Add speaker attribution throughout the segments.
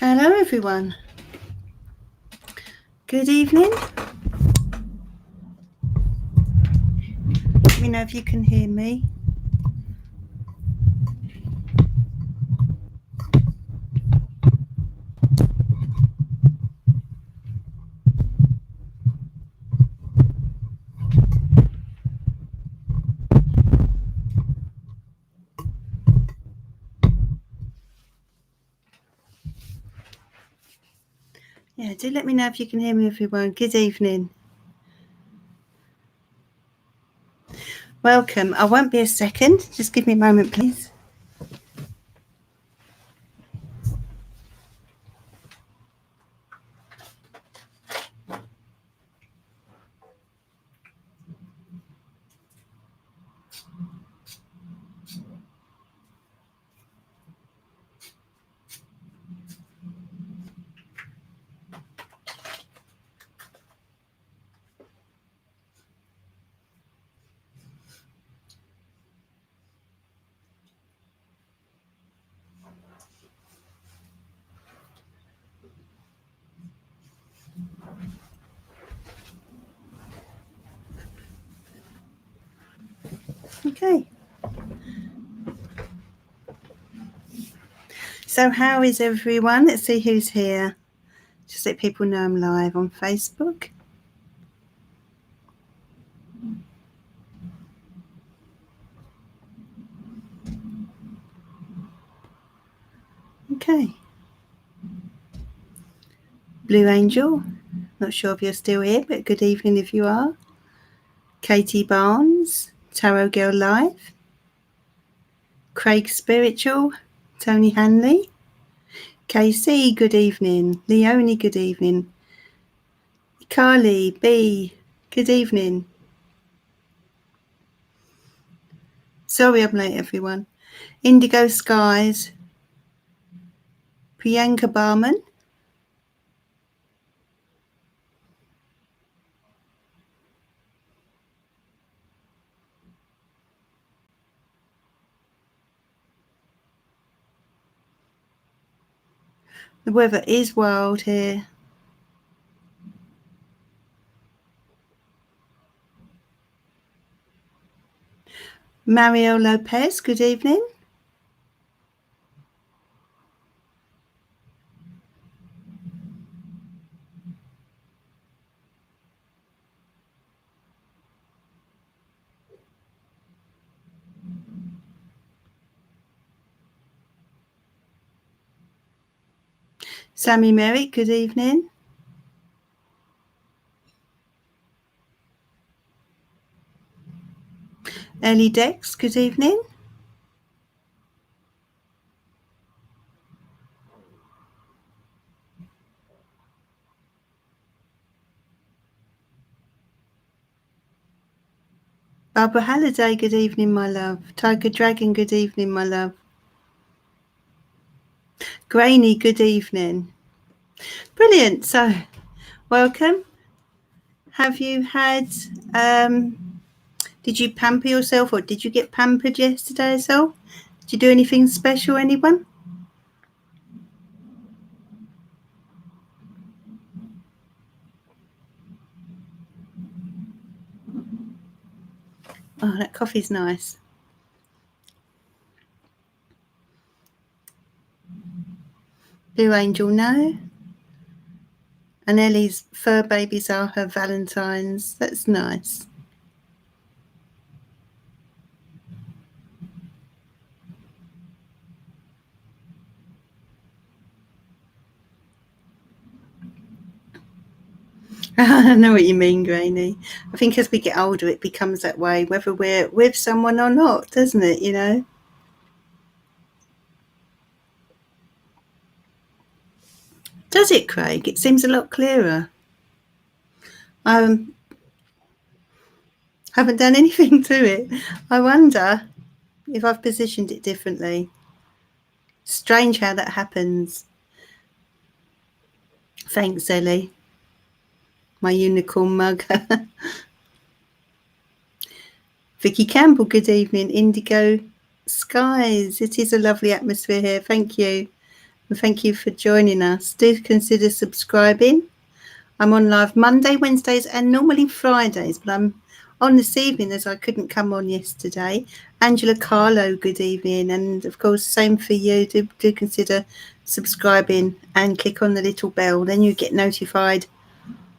Speaker 1: Hello everyone. Good evening. Let me know if you can hear me. Yeah, do let me know if you can hear me everyone. Good evening. Welcome. I won't be a second. Just give me a moment please. Okay. So how is everyone? Let's see who's here. Just let people know I'm live on Facebook. Okay. Blue Angel. Not sure if you're still here, but good evening if you are. Katie Barnes. Tarot Girl Live. Craig Spiritual. Tony Hanley. KC, good evening. Leonie, good evening. Carly B, good evening. Sorry I'm late, everyone. Indigo Skies. Priyanka Barman. The weather is wild here. Mario Lopez, good evening. Sammy Merrick, good evening. Ellie Dex, good evening. Barbara Halliday, good evening, my love. Tiger Dragon, good evening, my love. Grainy, good evening. Brilliant. So, welcome. Have you had, did you pamper yourself or did you get pampered yesterday as well? Did you do anything special, anyone? Oh, that coffee's nice. Blue Angel, no. And Ellie's fur babies are her Valentines. That's nice. I know what you mean, Grainy. I think as we get older, it becomes that way, whether we're with someone or not, doesn't it, you know? Does it, Craig? It seems a lot clearer. I haven't done anything to it. I wonder if I've positioned it differently. Strange how that happens. Thanks, Ellie. My unicorn mug. Vicky Campbell, good evening. Indigo Skies. It is a lovely atmosphere here. Thank you. And thank you for joining us. Do consider subscribing. I'm on live Monday, Wednesdays, and normally Fridays, but I'm on this evening as I couldn't come on yesterday. Angela Carlo, good evening. And of course, same for you. Do consider subscribing and click on the little bell. Then you get notified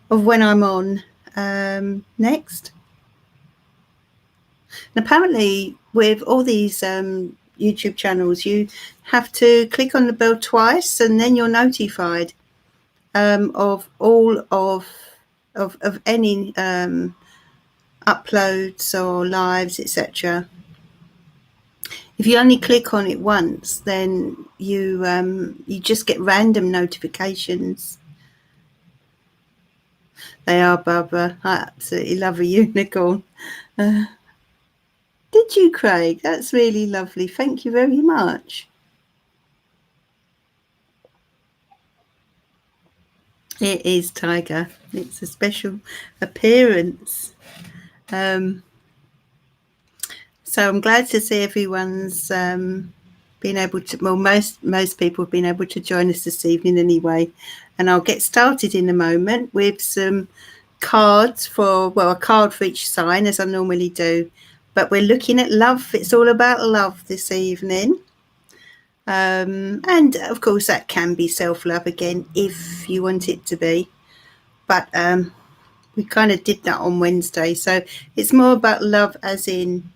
Speaker 1: of when I'm on next. And apparently, with all these YouTube channels, you have to click on the bell twice, and then you're notified of all of any uploads or lives, etc. If you only click on it once, then you just get random notifications. They are, Barbara. I absolutely love a unicorn. Did you, Craig? That's really lovely. Thank you very much. It is, Tiger. It's a special appearance. So I'm glad to see everyone's been able to, well, most people have been able to join us this evening anyway. And I'll get started in a moment with some cards a card for each sign, as I normally do. But we're looking at love. It's all about love this evening. And of course, that can be self-love again, if you want it to be. But we kind of did that on Wednesday. So it's more about love, as in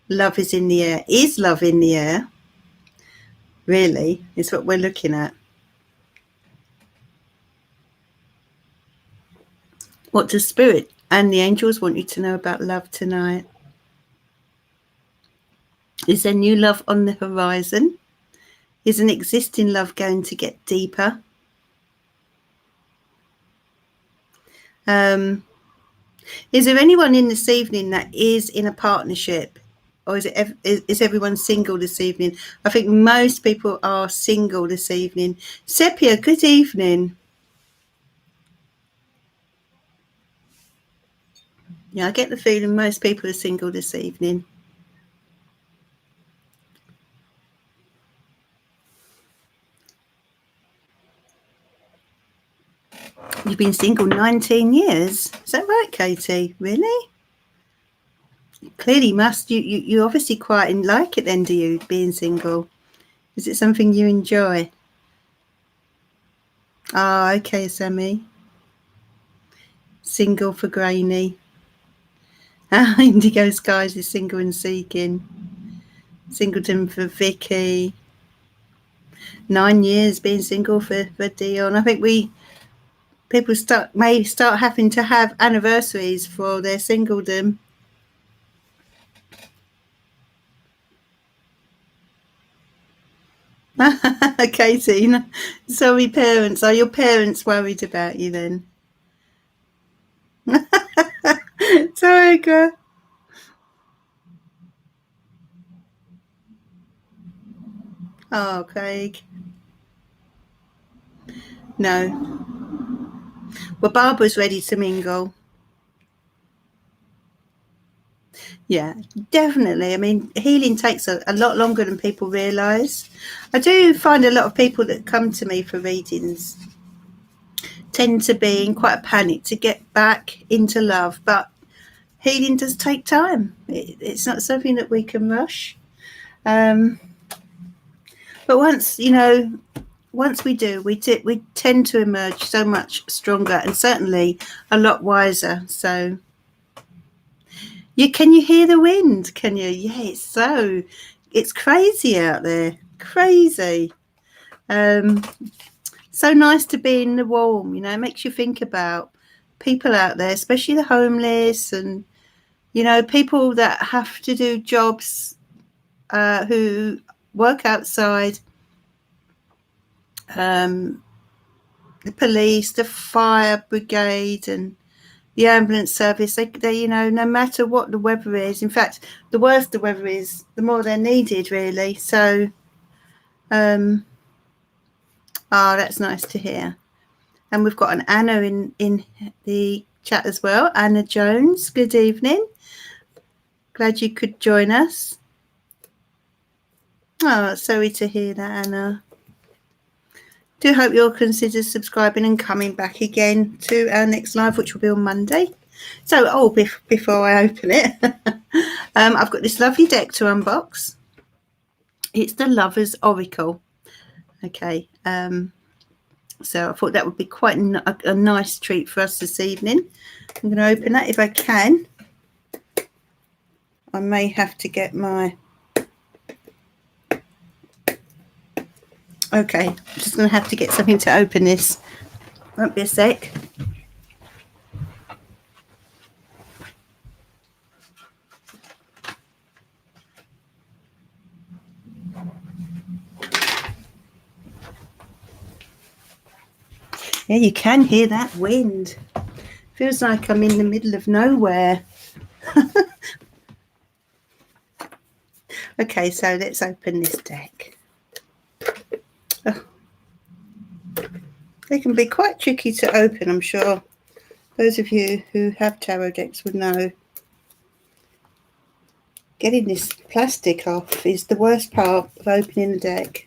Speaker 1: love is in the air. Is love in the air? Really, is what we're looking at. What does Spirit and the angels want you to know about love tonight? Is there new love on the horizon? Is an existing love going to get deeper? Is there anyone in this evening that is in a partnership? Or is everyone single this evening? I think most people are single this evening. Sepia, good evening. Yeah, I get the feeling most people are single this evening. You've been single 19 years. Is that right, Katie? Really? Clearly must. You obviously quite like it then, do you, being single? Is it something you enjoy? Ah, okay, Sammy. Single for Grainy. Indigo Skies is single and seeking. Singleton for Vicky. 9 years being single for Dion. I think people may start having to have anniversaries for their singledom. Katie, sorry parents. Are your parents worried about you then? Sorry, girl. Oh, Craig. No. Well, Barbara's ready to mingle. Yeah, definitely. I mean, healing takes a lot longer than people realise. I do find a lot of people that come to me for readings tend to be in quite a panic to get back into love, but healing does take time. It's not something that we can rush. But once we do, we tend to emerge so much stronger and certainly a lot wiser. So can you hear the wind? Can you? Yeah, it's crazy out there. Crazy. So nice to be in the warm, it makes you think about people out there, especially the homeless and, people that have to do jobs, who work outside, the police, the fire brigade and the ambulance service. They no matter what the weather is, in fact, the worse the weather is, the more they're needed, really. So, that's nice to hear. And we've got an Anna in the chat as well. Anna Jones, good evening. Glad you could join us. Oh, sorry to hear that, Anna. Do hope you'll consider subscribing and coming back again to our next live, which will be on Monday. So, before I open it, I've got this lovely deck to unbox. It's the Lover's Oracle. Okay, so I thought that would be quite a nice treat for us this evening. I'm going to open that if I can. I may have to get my... Okay, I'm just going to have to get something to open this. Won't be a sec. Yeah, you can hear that wind. Feels like I'm in the middle of nowhere. Okay, so let's open this deck. Oh. They can be quite tricky to open, I'm sure. Those of you who have tarot decks would know. Getting this plastic off is the worst part of opening the deck.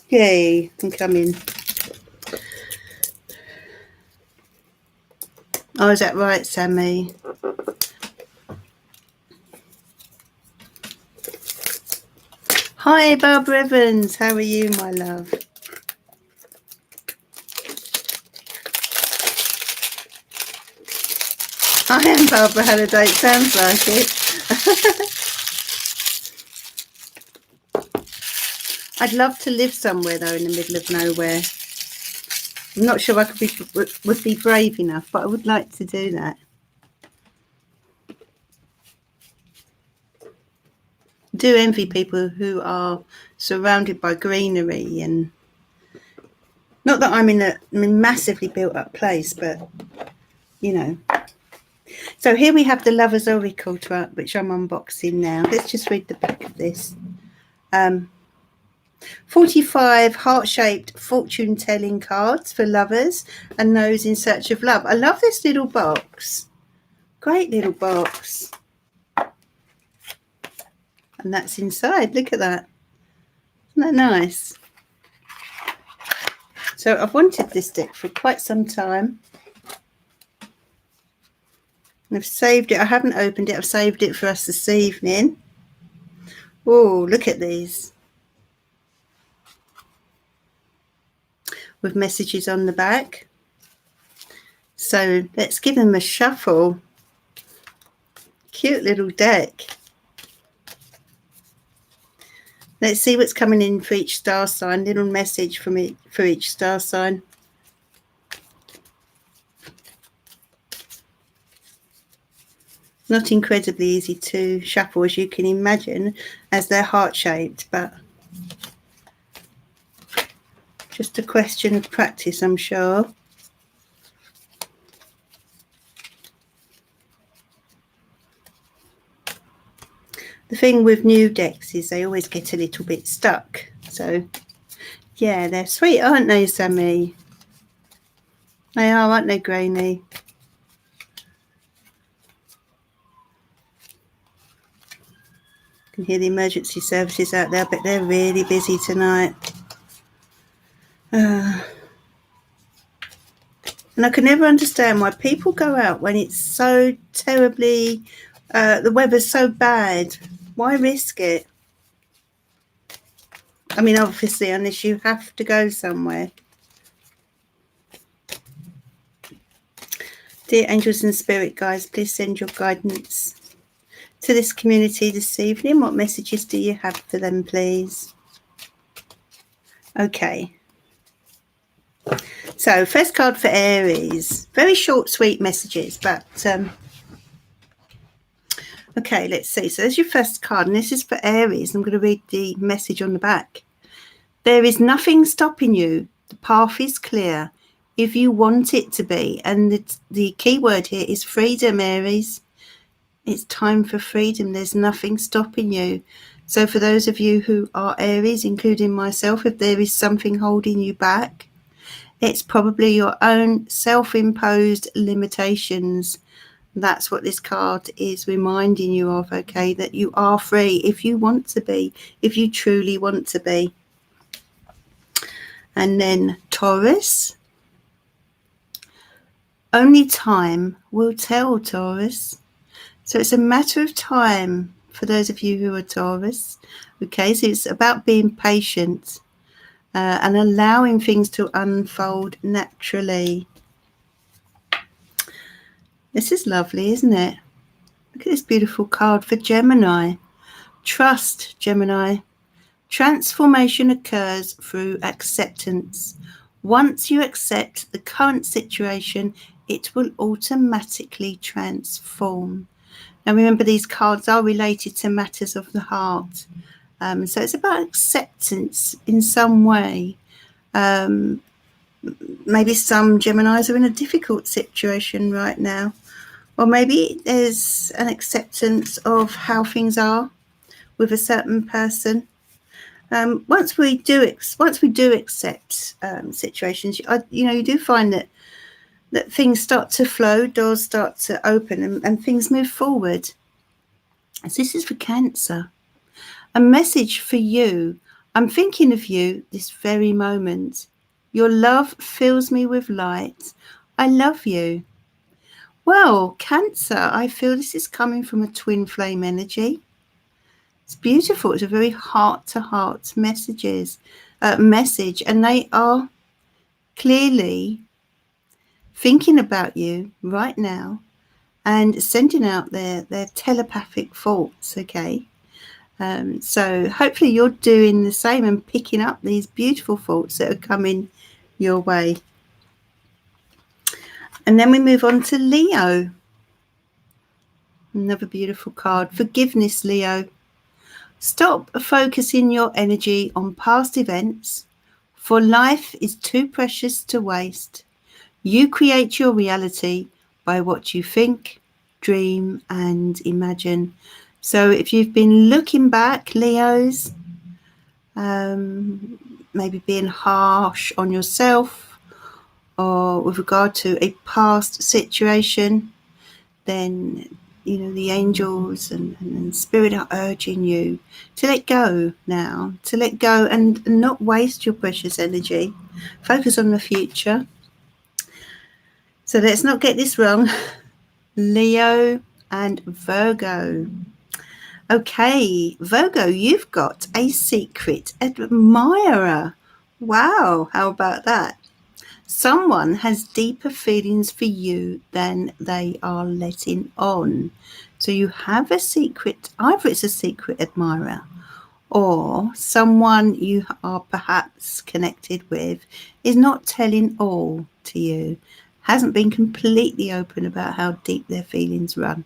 Speaker 1: Yay, I'm coming. Oh, is that right, Sammy? Hi, Barbara Evans. How are you, my love? I am Barbara Halliday. It sounds like it. I'd love to live somewhere, though, in the middle of nowhere. I'm not sure I would be brave enough, but I would like to do that. I do envy people who are surrounded by greenery, and not that I'm in a massively built up place, but you know. So here we have the Lover's Oracle, which I'm unboxing now. Let's just read the back of this. 45 heart-shaped fortune-telling cards for lovers and those in search of love. I love this little box. Great little box. And that's inside. Look at that. Isn't that nice? So I've wanted this deck for quite some time. And I've saved it. I haven't opened it. I've saved it for us this evening. Oh, look at these. With messages on the back. So let's give them a shuffle. Cute little deck. Let's see what's coming in for each star sign. Little message from it for each star sign. Not incredibly easy to shuffle, as you can imagine, as they're heart-shaped, but just a question of practice, I'm sure. The thing with new decks is they always get a little bit stuck. So, yeah, they're sweet, aren't they, Sammy? They are, aren't they, Grainy? You can hear the emergency services out there, but they're really busy tonight. And I can never understand why people go out when it's so terribly, the weather's so bad. Why risk it? I mean, obviously, unless you have to go somewhere. Dear angels and spirit guides, please send your guidance to this community this evening. What messages do you have for them, please? Okay. So, first card for Aries. Very short, sweet messages, but... okay, let's see. So there's your first card, and this is for Aries. I'm going to read the message on the back. There is nothing stopping you. The path is clear if you want it to be. And the key word here is freedom, Aries. It's time for freedom. There's nothing stopping you. So for those of you who are Aries, including myself, if there is something holding you back, it's probably your own self-imposed limitations. That's what this card is reminding you of, okay, that you are free if you want to be, if you truly want to be. And then Taurus. Only time will tell, Taurus. So it's a matter of time for those of you who are Taurus. Okay, so it's about being patient and allowing things to unfold naturally. This is lovely, isn't it? Look at this beautiful card for Gemini. Trust, Gemini. Transformation occurs through acceptance. Once you accept the current situation, it will automatically transform. Now remember, these cards are related to matters of the heart. So it's about acceptance in some way. Maybe some Geminis are in a difficult situation right now. Or maybe there's an acceptance of how things are with a certain person. Once we do accept situations, you do find that things start to flow, doors start to open, and things move forward. So this is for Cancer. A message for you. I'm thinking of you this very moment. Your love fills me with light. I love you. Well, Cancer, I feel this is coming from a twin flame energy. It's beautiful. It's a very heart-to-heart message, and they are clearly thinking about you right now and sending out their telepathic thoughts, okay? So hopefully you're doing the same and picking up these beautiful thoughts that are coming your way. And then we move on to Leo. Another beautiful card. Forgiveness, Leo. Stop focusing your energy on past events, for life is too precious to waste. You create your reality by what you think, dream, and imagine. So if you've been looking back, Leos, maybe being harsh on yourself or with regard to a past situation, then the angels and spirit are urging you to let go now, to let go and not waste your precious energy. Focus on the future. So let's not get this wrong. Leo and Virgo. Okay, Virgo, you've got a secret admirer. Wow, how about that? Someone has deeper feelings for you than they are letting on. So you have a secret, either it's a secret admirer or someone you are perhaps connected with is not telling all to you, hasn't been completely open about how deep their feelings run.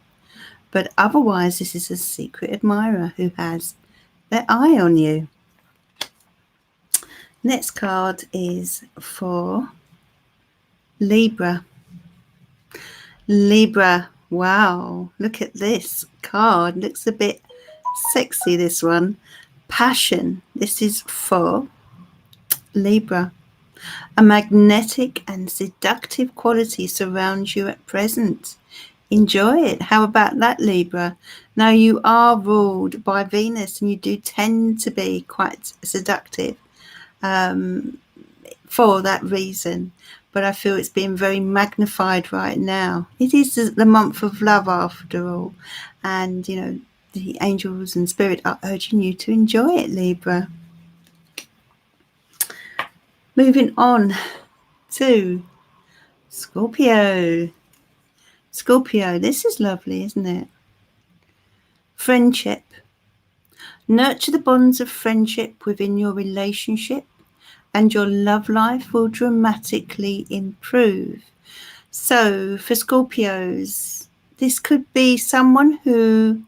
Speaker 1: But otherwise, this is a secret admirer who has their eye on you. Next card is for Libra. Libra, wow, look at this card. Looks a bit sexy, this one. Passion. This is for Libra. A magnetic and seductive quality surrounds you at present. Enjoy it. How about that, Libra? Now, you are ruled by Venus and you do tend to be quite seductive for that reason. But I feel it's being very magnified right now. It is the month of love after all. And, the angels and spirit are urging you to enjoy it, Libra. Moving on to Scorpio. Scorpio, this is lovely, isn't it? Friendship. Nurture the bonds of friendship within your relationship and your love life will dramatically improve. So for Scorpios, this could be someone who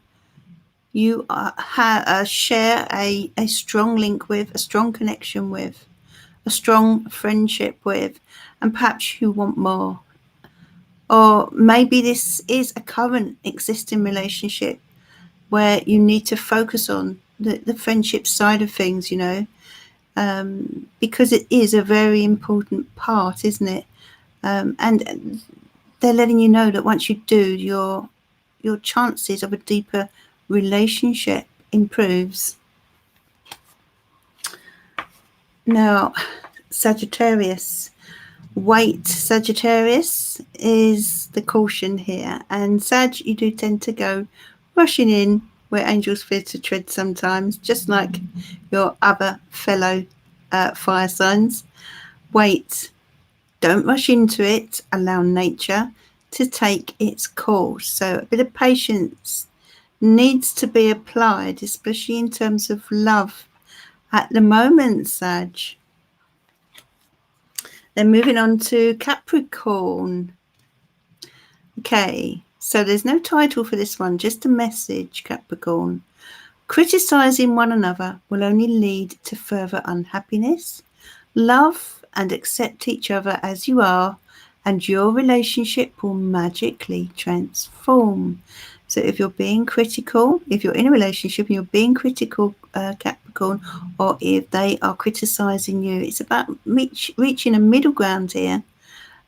Speaker 1: you share a strong link with, a strong connection with, a strong friendship with, and perhaps you want more. Or maybe this is a current existing relationship where you need to focus on the friendship side of things, because it is a very important part, isn't it? And they're letting you know that once you do, your chances of a deeper relationship improves. Now, Sagittarius. Wait, Sagittarius is the caution here. And Sag, you do tend to go rushing in where angels fear to tread sometimes, just like your other fellow fire signs. Wait, don't rush into it. Allow nature to take its course. So a bit of patience needs to be applied, especially in terms of love at the moment, Sag. Then moving on to Capricorn. Okay, so there's no title for this one, just a message, Capricorn. Criticizing one another will only lead to further unhappiness. Love and accept each other as you are, and your relationship will magically transform. So if you're being critical, if you're in a relationship and you're being critical, Capricorn, or if they are criticizing you, it's about reaching a middle ground here,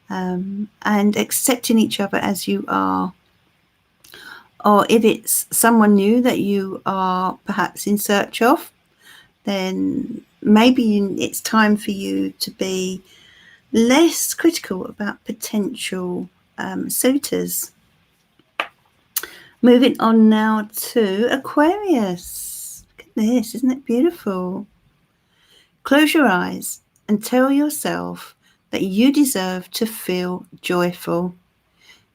Speaker 1: and accepting each other as you are. Or if it's someone new that you are perhaps in search of, then maybe it's time for you to be less critical about potential suitors. Moving on now to Aquarius. Look at this, isn't it beautiful? Close your eyes and tell yourself that you deserve to feel joyful.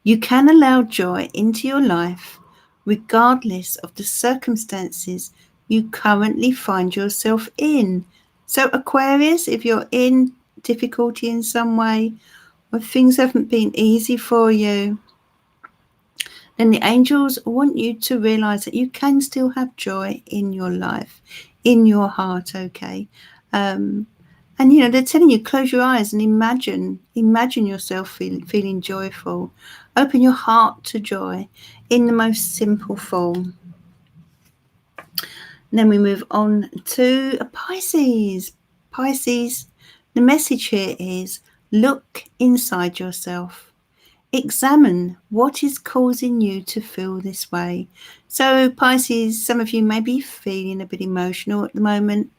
Speaker 1: You can allow joy into your life regardless of the circumstances you currently find yourself in. So Aquarius, if you're in difficulty in some way, or things haven't been easy for you, then the angels want you to realize that you can still have joy in your life, in your heart, okay? And, they're telling you, close your eyes and imagine yourself feeling joyful. Open your heart to joy in the most simple form. And then we move on to Pisces. Pisces, the message here is look inside yourself. Examine what is causing you to feel this way. So Pisces, some of you may be feeling a bit emotional at the moment,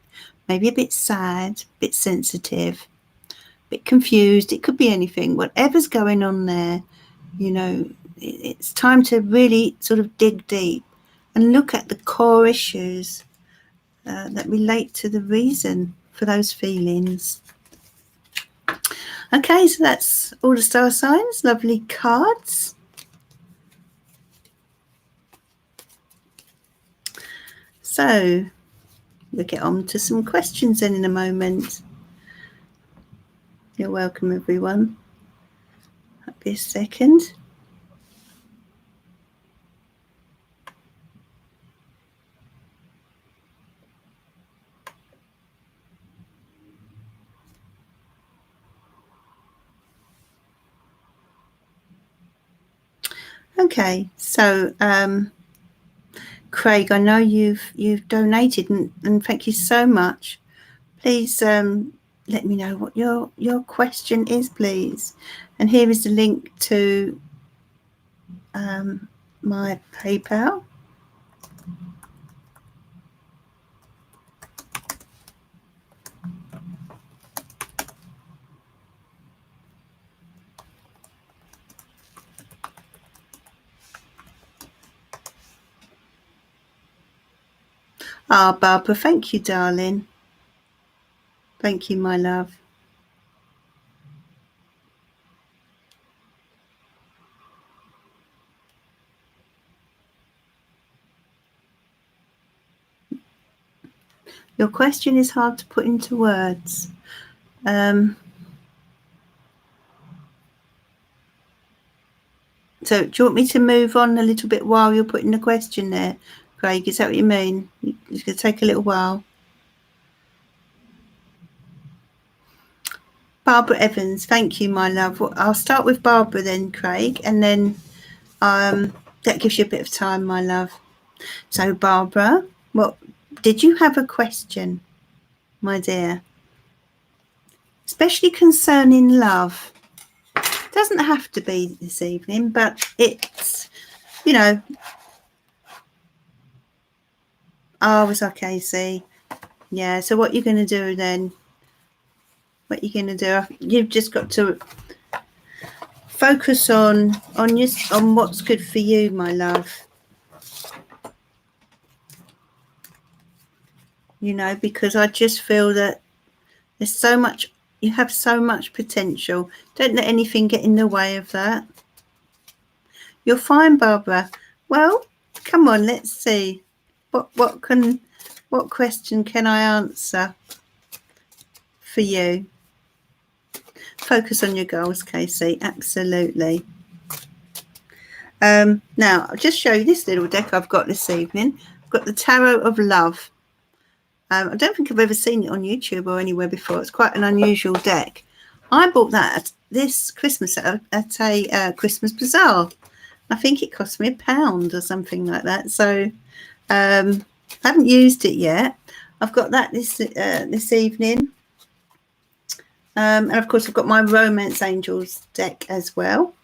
Speaker 1: maybe a bit sad, a bit sensitive, a bit confused. It could be anything. Whatever's going on there, it's time to really sort of dig deep and look at the core issues that relate to the reason for those feelings. Okay, so that's all the star signs. Lovely cards. So we'll get on to some questions then in a moment. You're welcome, everyone. That'll be a second. Okay, so Craig, I know you've donated and thank you so much. Please let me know what your question is, please. And here is the link to my PayPal. Barbara, thank you, darling. Thank you, my love. Your question is hard to put into words. So do you want me to move on a little bit while you're putting the question there, Craig? Is that what you mean? It's going to take a little while. Barbara Evans, thank you, my love. Well, I'll start with Barbara then, Craig, and then that gives you a bit of time, my love. So Barbara, did you have a question, my dear? Especially concerning love. Doesn't have to be this evening, but it's, you know. Oh, it's okay, see. Yeah, so what you're going to do then, you've just got to focus on what's good for you, my love. You know, because I just feel that there's so much, you have so much potential. Don't let anything get in the way of that. You're fine, Barbara. Well, come on, let's see. What question can I answer for you? Focus on your goals, Casey. Absolutely. Now, I'll just show you this little deck I've got this evening. I've got the Tarot of Love. I don't think I've ever seen it on YouTube or anywhere before. It's quite an unusual deck. I bought that this Christmas at a Christmas bazaar. I think it cost me £1 or something like that. So I haven't used it yet. I've got that this evening. And of course, I've got my Romance Angels deck as well.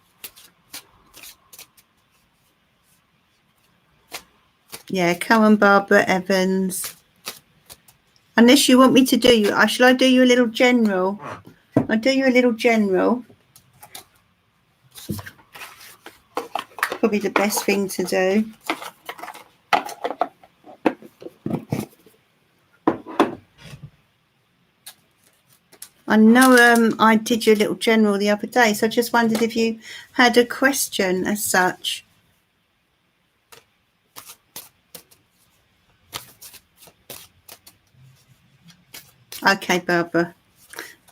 Speaker 1: Yeah, come on, Barbara Evans. Unless you want me to do you, shall I do you a little general? I'll do you a little general. Probably the best thing to do. I know I did you a little general the other day, so I just wondered if you had a question as such. Okay, Barbara.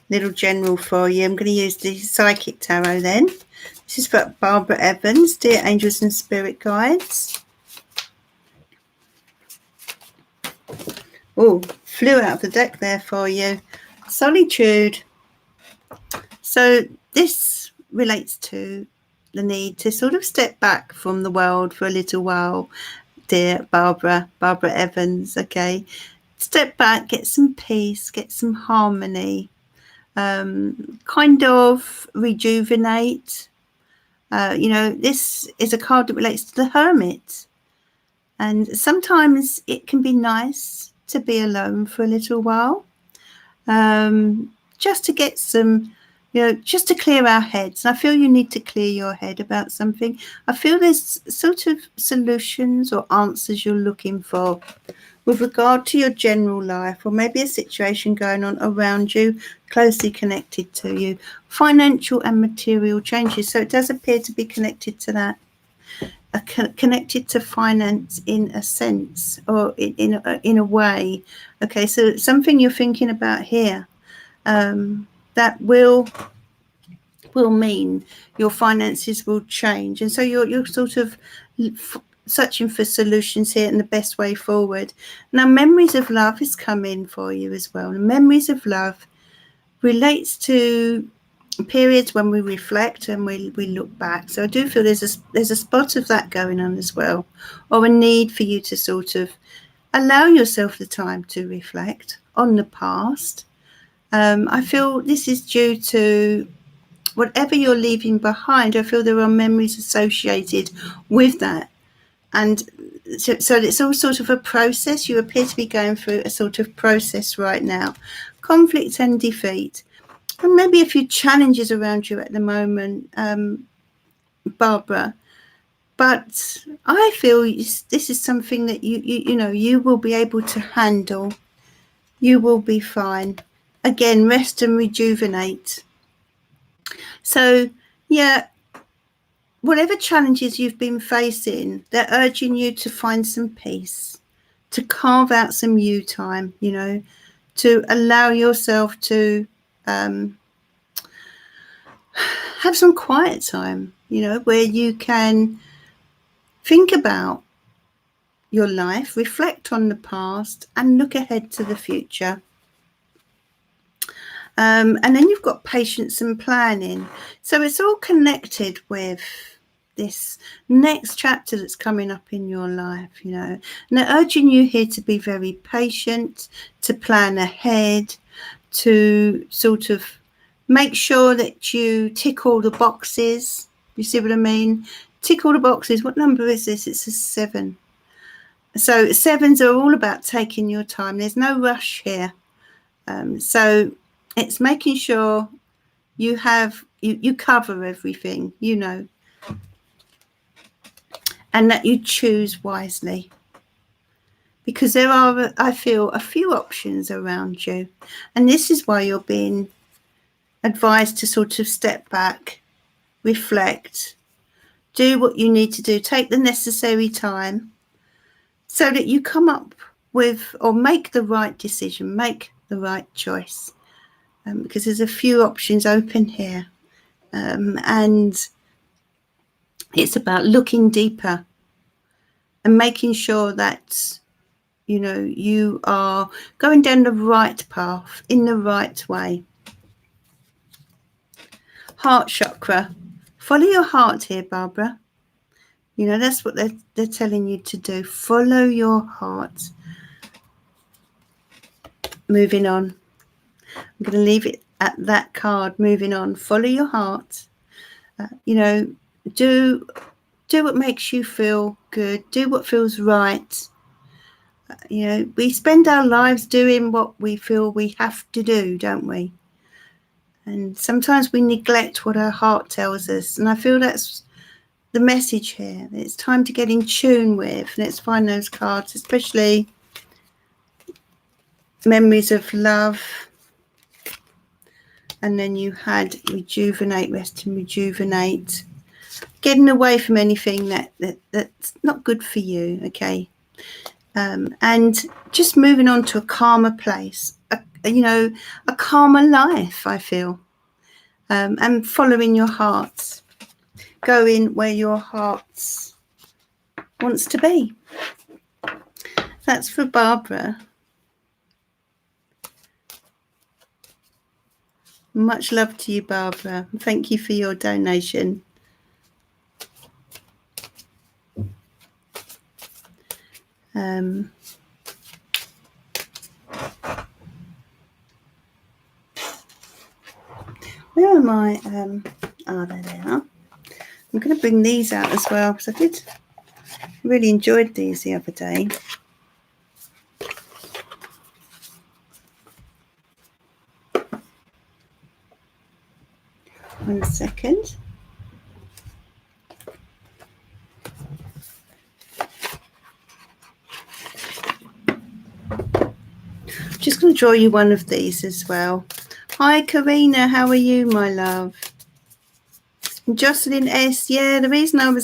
Speaker 1: Little general for you. I'm going to use the Psychic Tarot then. This is for Barbara Evans, Dear Angels and Spirit Guides. Oh, flew out of the deck there for you. Solitude. So this relates to the need to sort of step back from the world for a little while, dear Barbara Evans, okay? Step back, get some peace, get some harmony, kind of rejuvenate. You know, this is a card that relates to the Hermit. And sometimes it can be nice to be alone for a little while, just to get some, you know, just to clear our heads. And I feel you need to clear your head about something. I feel there's sort of solutions or answers you're looking for with regard to your general life, or maybe a situation going on around you, closely connected to you, financial and material changes. So it does appear to be connected to that, connected to finance in a sense, or in a way. Okay, so it's something you're thinking about here, that will mean your finances will change, and so you're sort of searching for solutions here and the best way forward. Now, memories of love is coming for you as well. And memories of love relates to periods when we reflect and we look back. So I do feel there's a spot of that going on as well, or a need for you to sort of allow yourself the time to reflect on the past. I feel this is due to whatever you're leaving behind. I feel there are memories associated with that. And so it's all sort of a process. You appear to be going through a sort of process right now. Conflict and defeat. And maybe a few challenges around you at the moment, Barbara. But I feel this is something that you know you will be able to handle. You will be fine. Again, rest and rejuvenate. So, yeah, whatever challenges you've been facing, they're urging you to find some peace, to carve out some you time, you know, to allow yourself to have some quiet time, you know, where you can think about your life, reflect on the past, and look ahead to the future. And then you've got patience and planning. So it's all connected with this next chapter that's coming up in your life, you know. And they're urging you here to be very patient, to plan ahead, to sort of Make sure that you tick all the boxes. You see what I mean? Tick all the boxes. What number is this? It's a 7. So 7s are all about taking your time. There's no rush here. So it's making sure you have you cover everything, you know, and that you choose wisely, because there are, I feel, a few options around you, and this is why you're being advised to sort of step back, reflect, do what you need to do, take the necessary time so that you come up with or make the right decision, make the right choice, because there's a few options open here, and it's about looking deeper and making sure that, you know, you are going down the right path in the right way. Heart chakra. Follow your heart here, Barbara. You know, that's what they're telling you to do. Follow your heart. Moving on. I'm going to leave it at that card. Moving on. Follow your heart. You know, do what makes you feel good. Do what feels right. You know, we spend our lives doing what we feel we have to do, don't we? And sometimes we neglect what our heart tells us. And I feel that's the message here. It's time to get in tune with. Let's find those cards, especially memories of love. And then you had rejuvenate, rest and rejuvenate. Getting away from anything that's not good for you, okay? And just moving on to a calmer place, a calmer life, I feel. And following your heart, going where your heart wants to be. That's for Barbara. Much love to you, Barbara. Thank you for your donation. Where am I? There they are. I'm going to bring these out as well, because I really enjoyed these the other day. One second. I'm just going to draw you one of these as well. Hi, Karina. How are you, my love? Jocelyn S. Yeah, the reason I'm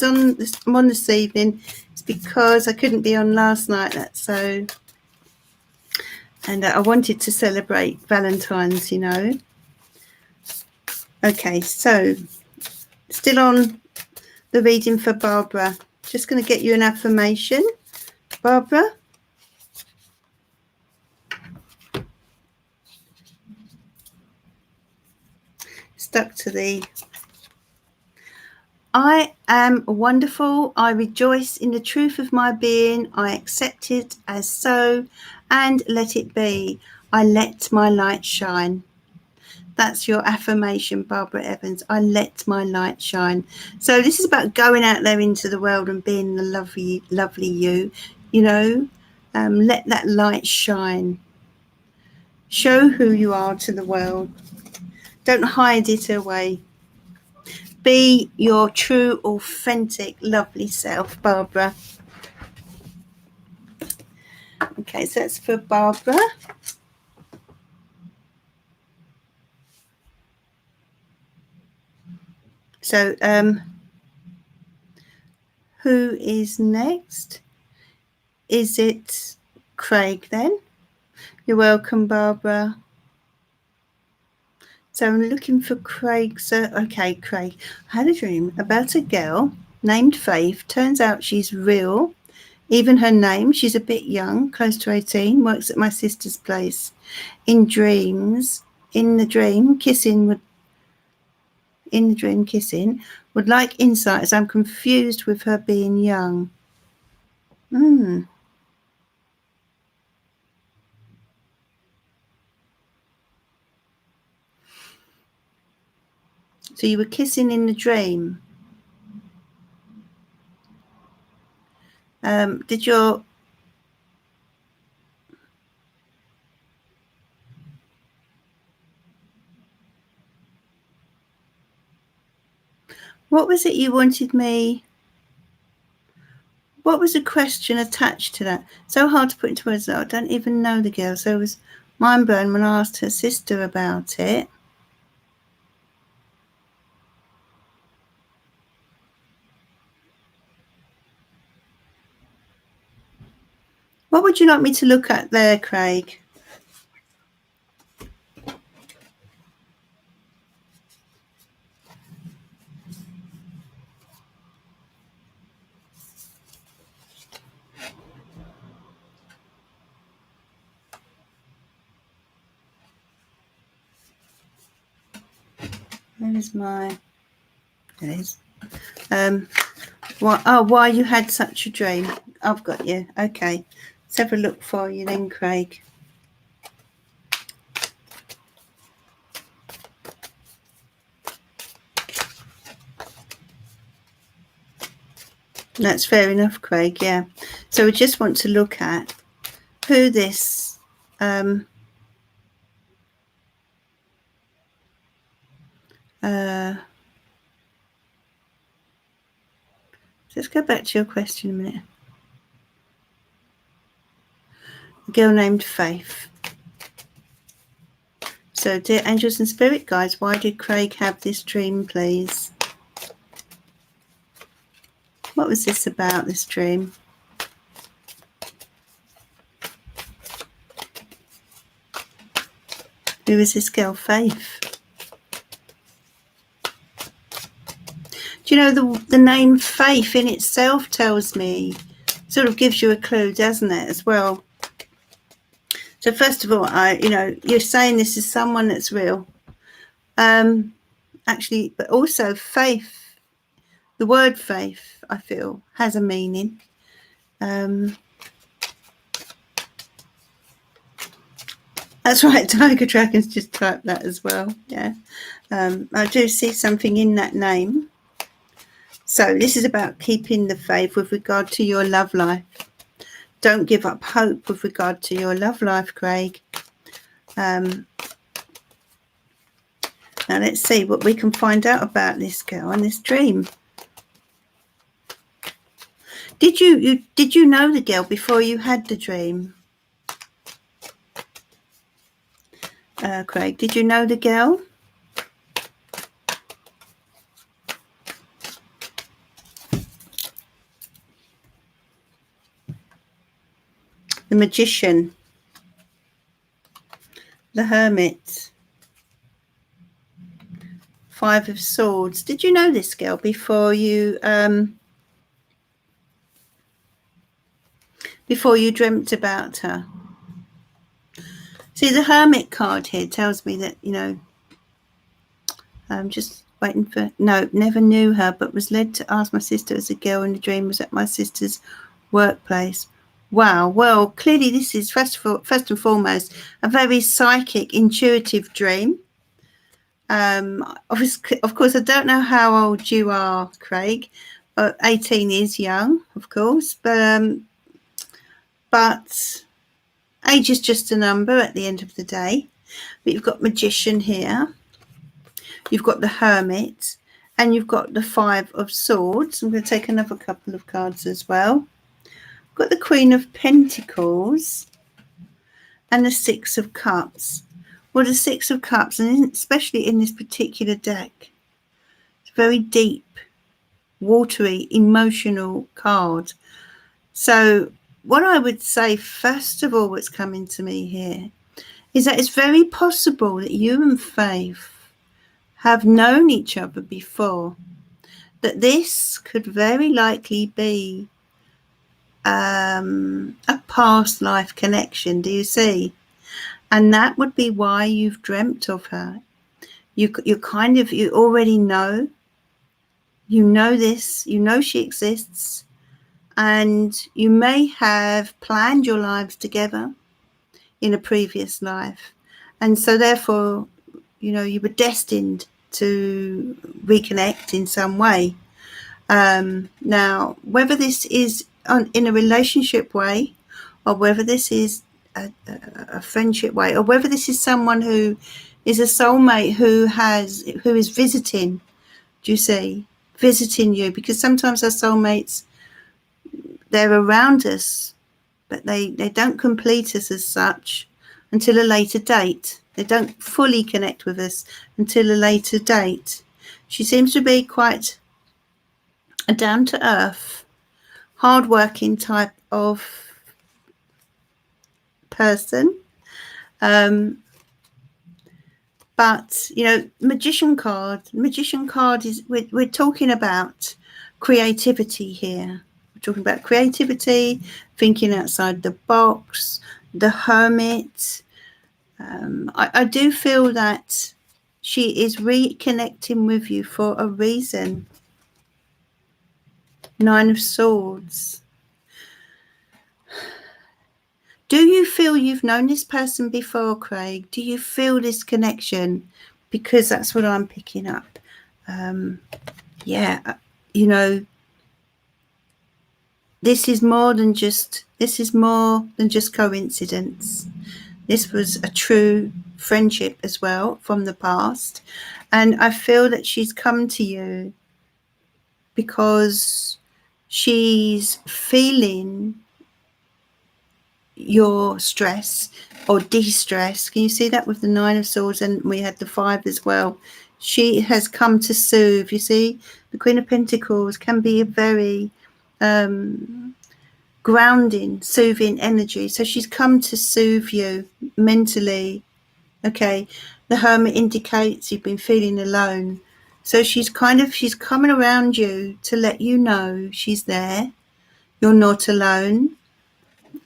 Speaker 1: on this evening is because I couldn't be on last night. And I wanted to celebrate Valentine's, you know. Okay, so still on the reading for Barbara. Just going to get you an affirmation, Barbara. Stuck to the I am wonderful. I rejoice in the truth of my being. I accept it as so and let it be. I let my light shine. That's your affirmation, Barbara Evans. I let my light shine. So this is about going out there into the world and being the lovely, lovely you, you know. Let that light shine. Show who you are to the world. Don't hide it away. Be your true, authentic, lovely self, Barbara. Okay, so that's for Barbara. So, who is next? Is it Craig then? You're welcome, Barbara. So I'm looking for Craig. So, okay, Craig. I had a dream about a girl named Faith. Turns out she's real. Even her name, she's a bit young, close to 18, works at my sister's place. In the dream, kissing would like insight as I'm confused with her being young. So you were kissing in the dream. Did your... What was it you wanted me... What was the question attached to that? So hard to put into words. I don't even know the girl. So it was mind blown when I asked her sister about it. What would you like me to look at there, Craig? Where is my... There it is. Why you had such a dream. I've got you. Okay. Let's have a look for you then, Craig. That's fair enough, Craig, yeah. So we just want to look at who this... let's go back to your question a minute. A girl named Faith. So, dear angels and spirit guides, why did Craig have this dream, please? What was this about, this dream? Who is this girl, Faith? Do you know the name Faith in itself tells me, sort of gives you a clue, doesn't it, as well? So first of all, you're saying this is someone that's real. Actually, but also faith, the word faith, I feel, has a meaning. That's right, Tiger Dragons just typed that as well, yeah. I do see something in that name. So this is about keeping the faith with regard to your love life. Don't give up hope with regard to your love life, Craig. Now let's see what we can find out about this girl and this dream. Did you know the girl before you had the dream? Craig, did you know the girl? The Magician, the Hermit, Five of Swords. Did you know this girl before you dreamt about her? See, the Hermit card here tells me that, I'm just waiting for... No, never knew her, but was led to ask my sister as a girl in the dream was at my sister's workplace. Wow. Well, clearly this is, first and foremost, a very psychic, intuitive dream. Of course, I don't know how old you are, Craig. 18 is young, of course, but age is just a number at the end of the day. But you've got Magician here. You've got the Hermit. And you've got the Five of Swords. I'm going to take another couple of cards as well. I've got the Queen of Pentacles. And the Six of Cups. Well, the Six of Cups, and especially in this particular deck, it's a very deep, watery, emotional card. So what I would say, first of all, what's coming to me here is that it's very possible that you and Faith have known each other before, that this could very likely be a past life connection. Do you see? And that would be why you've dreamt of her. You already know. You know this. You know she exists. And you may have planned your lives together in a previous life. And so therefore, you were destined to reconnect in some way. Now, whether this is in a relationship way, or whether this is a friendship way, or whether this is someone who is a soulmate who is visiting, do you see, visiting you, because sometimes our soulmates, they're around us, but they don't complete us as such until a later date. They don't fully connect with us until a later date. She seems to be quite a down-to-earth, hard-working type of person. But, you know, magician card is, we're talking about creativity here. We're talking about creativity, thinking outside the box, the hermit. I do feel that she is reconnecting with you for a reason. 9 of Swords. Do you feel you've known this person before, Craig? Do you feel this connection? Because that's what I'm picking up. Yeah, you know, this is more than just coincidence. This was a true friendship as well from the past. And I feel that she's come to you because she's feeling your stress or de-stress. Can you see that with the 9 of Swords? And we had the 5 as well. She has come to soothe. You see, the Queen of Pentacles can be a very grounding, soothing energy. So she's come to soothe you mentally. Okay, the Hermit indicates you've been feeling alone. So she's coming around you to let you know she's there. You're not alone.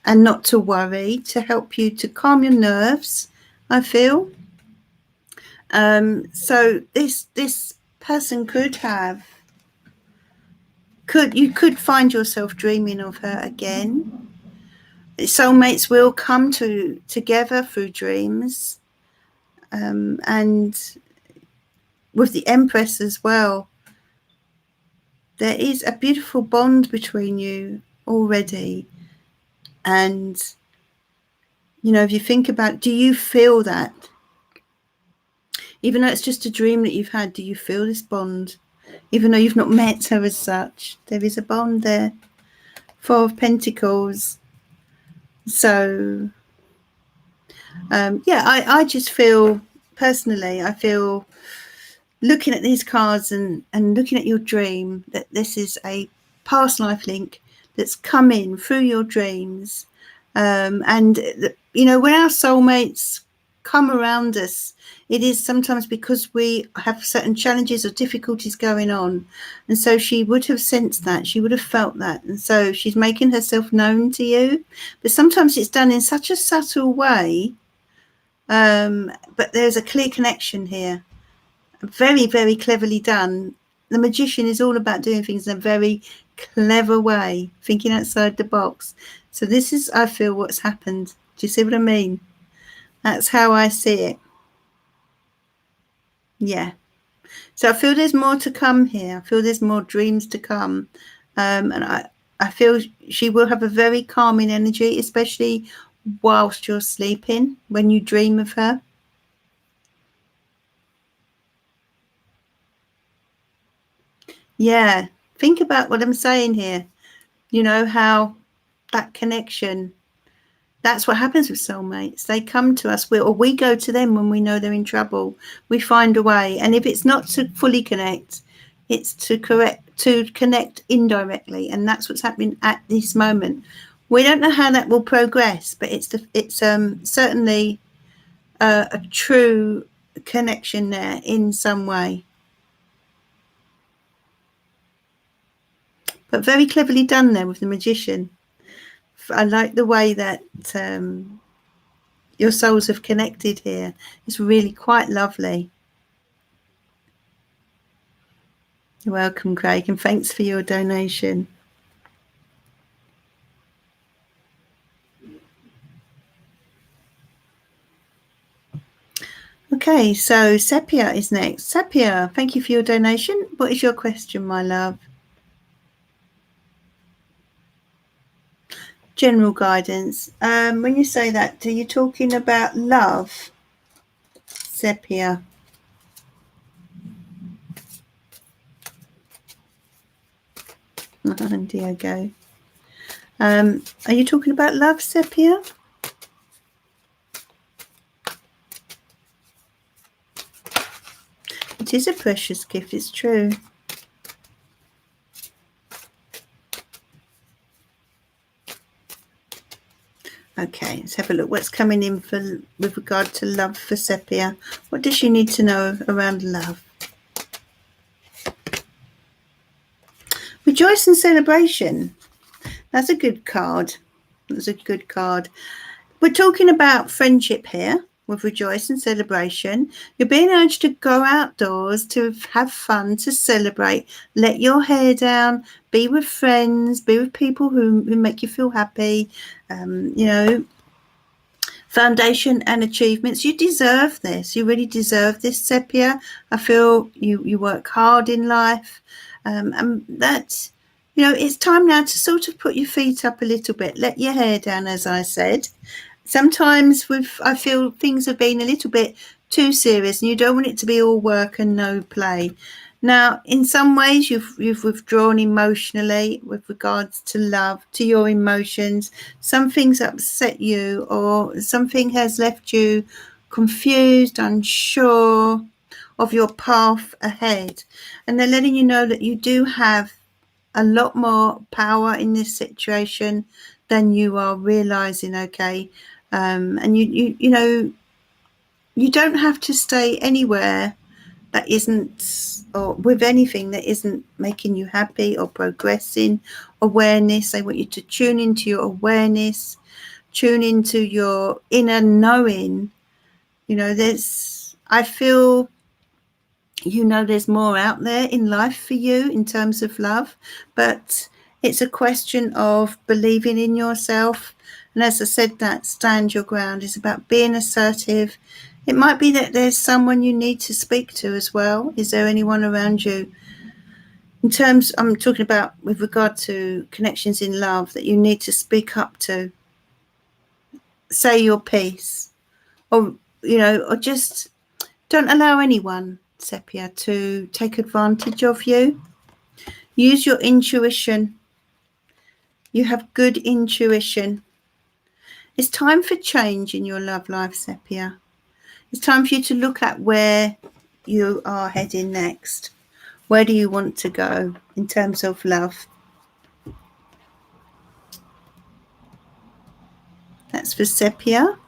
Speaker 1: And not to worry, to help you to calm your nerves, I feel. So this person you could find yourself dreaming of her again. Soulmates will come together through dreams, and with the Empress as well. There is a beautiful bond between you already. And, you know, if you think about, do you feel that? Even though it's just a dream that you've had, do you feel this bond? Even though you've not met her as such, there is a bond there. 4 of Pentacles. So, yeah, I just feel, personally, I feel, looking at these cards and looking at your dream, that this is a past life link that's come in through your dreams. And, you know, when our soulmates come around us, it is sometimes because we have certain challenges or difficulties going on. And so she would have sensed that. She would have felt that. And so she's making herself known to you. But sometimes it's done in such a subtle way. But there's a clear connection here. Very, very cleverly done. The magician is all about doing things in a very clever way, thinking outside the box. So this is, I feel, what's happened. Do you see what I mean? That's how I see it. Yeah. So I feel there's more to come here. I feel there's more dreams to come. And I feel she will have a very calming energy, especially whilst you're sleeping, when you dream of her. Yeah. Think about what I'm saying here. You know, how that connection, that's what happens with soulmates. They come to us, or we go to them when we know they're in trouble. We find a way. And if it's not to fully connect, it's to connect indirectly. And that's what's happening at this moment. We don't know how that will progress, but it's certainly a true connection there in some way. But very cleverly done there with the magician. I like the way that your souls have connected here. It's really quite lovely. You're welcome, Craig, and thanks for your donation. Okay, Okay, so Sepia is next. Sepia, thank you for your donation. What is your question, my love? General guidance. When you say that, are you talking about love, Sepia? Diego. Are you talking about love, Sepia? It is a precious gift, it's true. Okay, let's have a look. What's coming in with regard to love for Sepia? What does she need to know around love? Rejoice and celebration. That's a good card. That's a good card. We're talking about friendship here with rejoice and celebration. You're being urged to go outdoors, to have fun, to celebrate, let your hair down, be with friends, be with people who make you feel happy, foundation and achievements. You deserve this. You really deserve this, Sepia. I feel you work hard in life, and that's, it's time now to sort of put your feet up a little bit, let your hair down, as I said. Sometimes I feel things have been a little bit too serious and you don't want it to be all work and no play. Now, in some ways, you've withdrawn emotionally with regards to love, to your emotions. Something's upset you, or something has left you confused, unsure of your path ahead. And they're letting you know that you do have a lot more power in this situation than you are realizing, okay? And you don't have to stay anywhere that isn't, or with anything that isn't making you happy or progressing. Awareness, I want you to tune into your awareness, tune into your inner knowing. I feel, there's more out there in life for you in terms of love, but it's a question of believing in yourself. And as I said, that stand your ground is about being assertive. It might be that there's someone you need to speak to as well. Is there anyone around you? In terms, I'm talking about with regard to connections in love, that you need to speak up to. Say your piece. Or just don't allow anyone, Sepia, to take advantage of you. Use your intuition. You have good intuition. It's time for change in your love life, Sepia. It's time for you to look at where you are heading next. Where do you want to go in terms of love? That's for Sepia.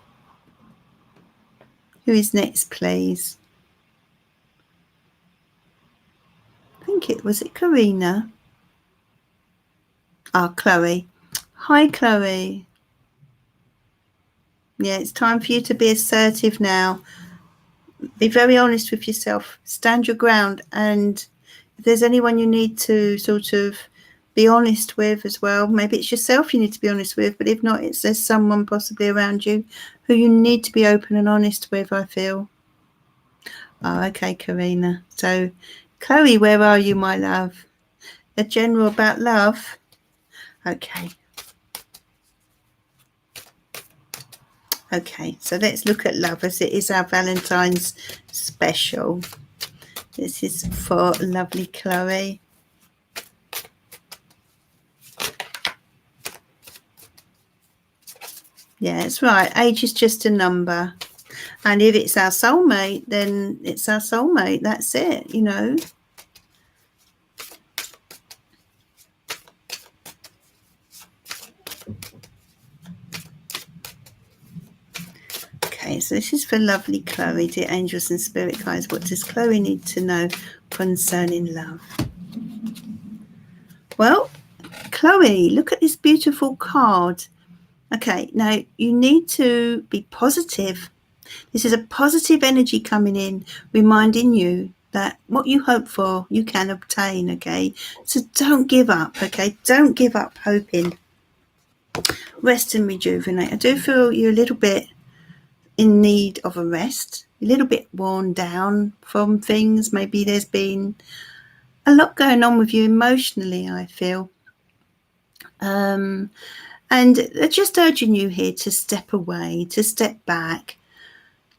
Speaker 1: Who is next, please? I think was it Karina? Chloe. Hi, Chloe. Yeah, it's time for you to be assertive now. Be very honest with yourself. Stand your ground. And if there's anyone you need to sort of be honest with as well, maybe it's yourself you need to be honest with, but if not, there's someone possibly around you who you need to be open and honest with, I feel. Okay, Karina. So, Chloe, where are you, my love? A general about love? Okay. Okay, so let's look at love, as it is our Valentine's special. This is for lovely Chloe. Yeah, it's right. Age is just a number. And if it's our soulmate, then it's our soulmate. That's it, Okay, so this is for lovely Chloe. Dear angels and spirit guides, what does Chloe need to know concerning love? Well, Chloe, look at this beautiful card. Okay, now you need to be positive. This is a positive energy coming in, reminding you that what you hope for, you can obtain, okay? So don't give up, okay? Don't give up hoping. Rest and rejuvenate. I do feel you're a little bit in need of a rest. a little bit worn down from things. Maybe there's been a lot going on with you emotionally, I feel. And they're just urging you here to step away, to step back,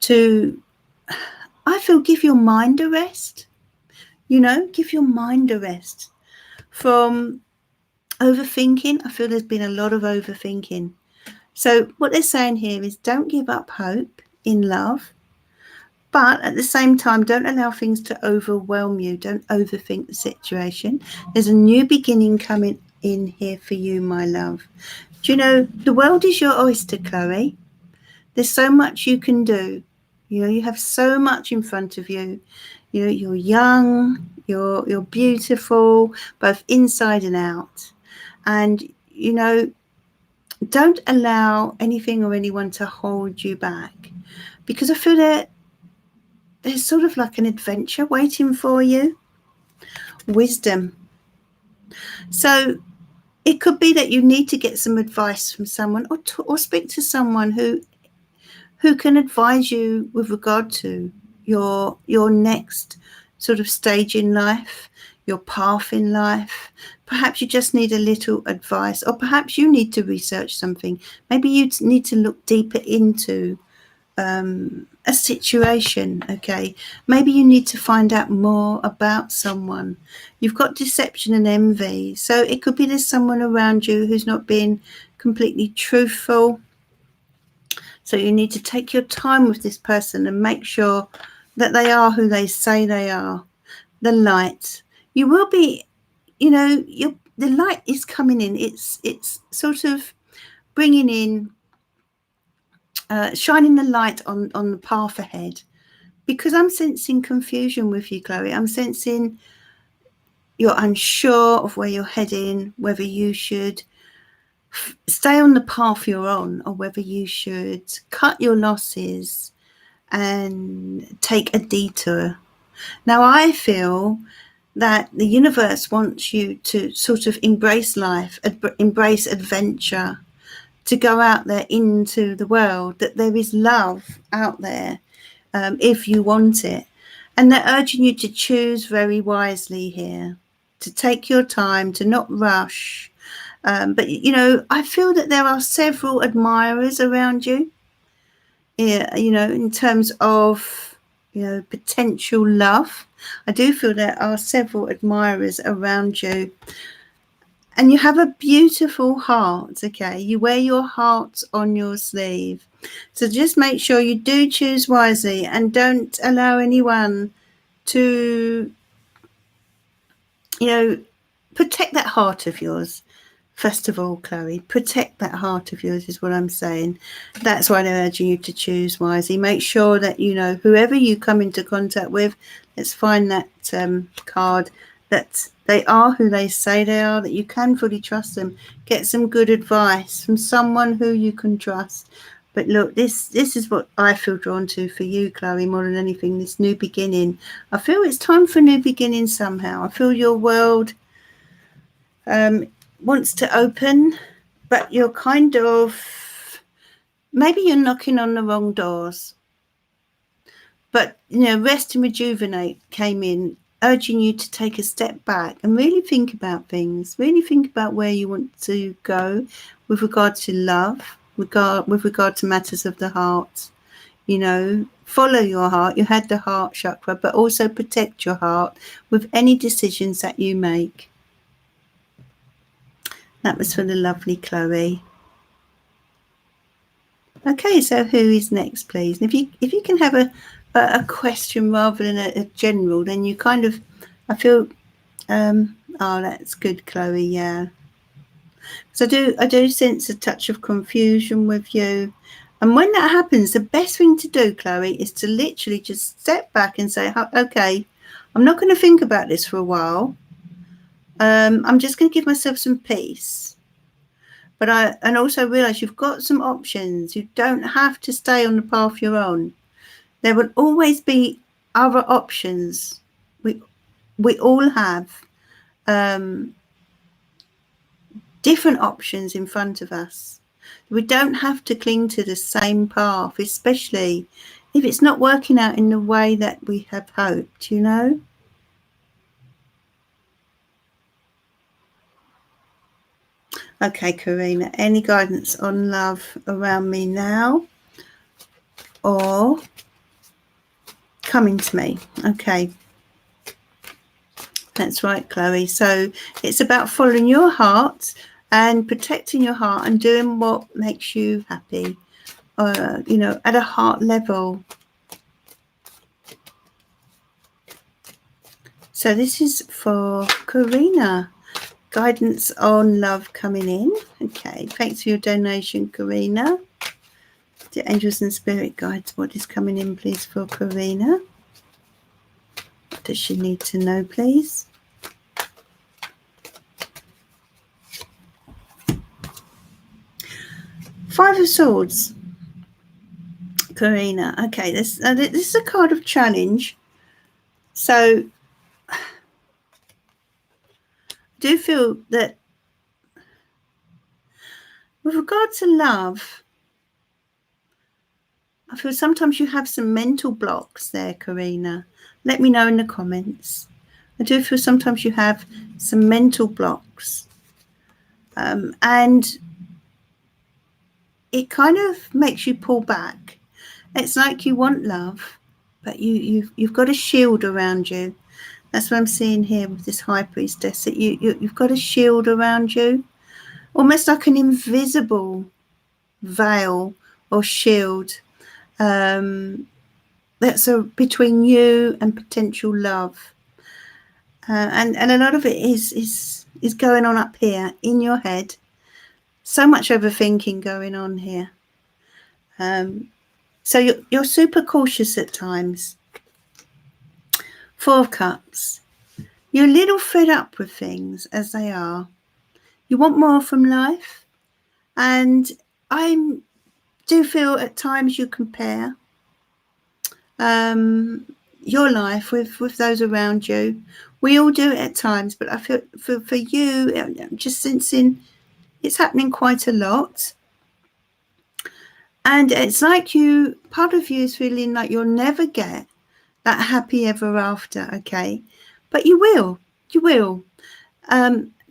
Speaker 1: to, I feel, give your mind a rest. Give your mind a rest from overthinking. I feel there's been a lot of overthinking. So what they're saying here is don't give up hope in love, but at the same time, don't allow things to overwhelm you. Don't overthink the situation. There's a new beginning coming in here for you, my love. Do you know, the world is your oyster, Chloe. There's so much you can do. You have so much in front of you. You're young, you're beautiful, both inside and out. And, don't allow anything or anyone to hold you back, because I feel that there's sort of like an adventure waiting for you. Wisdom. So it could be that you need to get some advice from someone, or speak to someone who can advise you with regard to your next sort of stage in life, your path in life. Perhaps you just need a little advice, or perhaps you need to research something. Maybe you need to look deeper into a situation. Okay, maybe you need to find out more about someone. You've got deception and envy, so it could be there's someone around you who's not being completely truthful. So you need to take your time with this person and make sure that they are who they say they are. The light. You will be, the light is coming in. It's sort of bringing in, shining the light on the path ahead. Because I'm sensing confusion with you, Chloe. I'm sensing you're unsure of where you're heading, whether you should stay on the path you're on, or whether you should cut your losses and take a detour. Now, I feel that the universe wants you to sort of embrace life, embrace adventure, to go out there into the world, that there is love out there if you want it. And they're urging you to choose very wisely here, to take your time, to not rush. But, I feel that there are several admirers around you, in terms of, potential love. I do feel there are several admirers around you. And you have a beautiful heart, okay? You wear your heart on your sleeve. So just make sure you do choose wisely, and don't allow anyone to, protect that heart of yours. First of all, Chloe, protect that heart of yours is what I'm saying. That's why they're urging you to choose wisely. Make sure that, whoever you come into contact with, let's find that card, that they are who they say they are, that you can fully trust them. Get some good advice from someone who you can trust. But look, this is what I feel drawn to for you, Chloe, more than anything, this new beginning. I feel it's time for a new beginning somehow. I feel your world wants to open, but you're kind of, maybe you're knocking on the wrong doors. But, rest and rejuvenate came in, urging you to take a step back and really think about things, really think about where you want to go with regard to love, with regard to matters of the heart. Follow your heart. You had the heart chakra, but also protect your heart with any decisions that you make. That was for the lovely Chloe. Okay, so who is next, please? And if you can have a question rather than a general, then you kind of, I feel, oh, that's good, Chloe. Yeah. So I do sense a touch of confusion with you. And when that happens, the best thing to do, Chloe, is to literally just step back and say, okay, I'm not going to think about this for a while. I'm just going to give myself some peace. And also realize you've got some options. You don't have to stay on the path you're on. There will always be other options. We all have different options in front of us. We don't have to cling to the same path, especially if it's not working out in the way that we have hoped, you know. Okay, Karina, any guidance on love around me now or coming to me? Okay. That's right, Chloe. So it's about following your heart and protecting your heart and doing what makes you happy, you know, at a heart level. So this is for Karina. Guidance on love coming in. Okay, thanks for your donation, Karina. The angels and spirit guides, what is coming in, please, for Karina? What does she need to know, please? Five of Swords, Karina. Okay, this is a card of challenge. So I do feel that with regard to love, I feel sometimes you have some mental blocks there, Karina. Let me know in the comments. I do feel sometimes you have some mental blocks. And it kind of makes you pull back. It's like you want love, but you've got a shield around you. That's what I'm seeing here with this High Priestess, that you've got a shield around you, almost like an invisible veil or shield that's between you and potential love. And a lot of it is going on up here in your head. So much overthinking going on here. So you're super cautious at times. Four of Cups. You're a little fed up with things as they are. You want more from life. And I do feel at times you compare your life with those around you. We all do it at times, but I feel for you, I'm just sensing it's happening quite a lot. And it's like part of you is feeling like you'll never get that happy ever after, okay? But you will.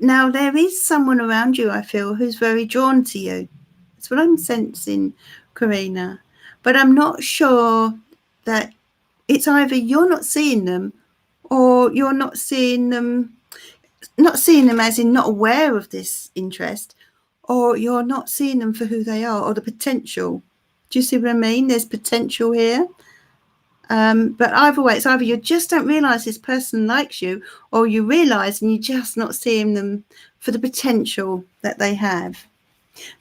Speaker 1: Now, there is someone around you, I feel, who's very drawn to you. That's what I'm sensing, Karina. But I'm not sure that it's either you're not seeing them or you're not seeing them as in not aware of this interest, or you're not seeing them for who they are or the potential. Do you see what I mean? There's potential here. But either way, it's either you just don't realise this person likes you, or you realise and you're just not seeing them for the potential that they have.